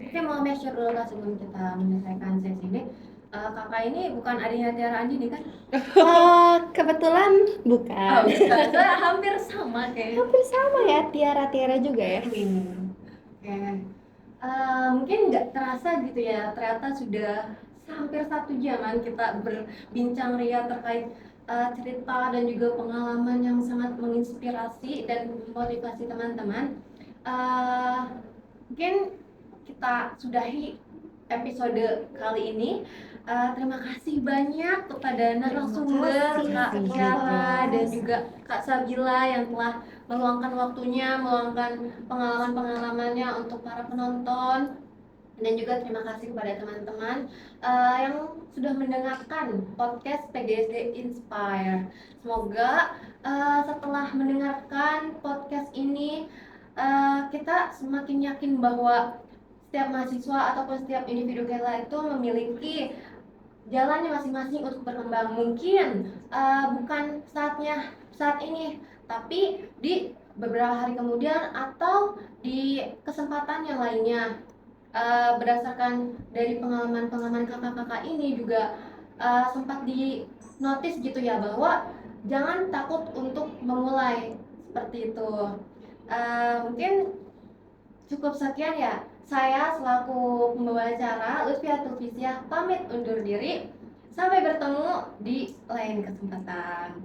Kita mau make sure dulu Kak sebelum kita menyelesaikan sesi ini. Kakak ini bukan adiknya Tiara Andini kan? Kebetulan bukan. Soalnya hampir sama kayaknya. Hampir sama ya, Tiara juga ya. Oke. Mungkin nggak terasa gitu ya, ternyata sudah hampir 1 jaman kita berbincang ria terkait cerita dan juga pengalaman yang sangat menginspirasi dan memotivasi teman-teman. Mungkin kita sudahi episode kali ini. Terima kasih banyak kepada narasumber Kak Tiara dan juga Kak Sabila yang telah meluangkan waktunya, meluangkan pengalaman-pengalamannya untuk para penonton. Dan juga terima kasih kepada teman-teman yang sudah mendengarkan podcast PGSD Inspire. Semoga setelah mendengarkan podcast ini kita semakin yakin bahwa setiap mahasiswa ataupun setiap individu kita itu memiliki jalannya masing-masing untuk berkembang. Mungkin bukan saatnya saat ini, tapi di beberapa hari kemudian atau di kesempatan yang lainnya. Berdasarkan dari pengalaman kakak-kakak ini juga sempat di notice gitu ya, bahwa jangan takut untuk memulai seperti itu. Mungkin cukup sekian ya. Saya selaku pembawa acara Lutfia Tulfisiah pamit undur diri. Sampai bertemu di lain kesempatan.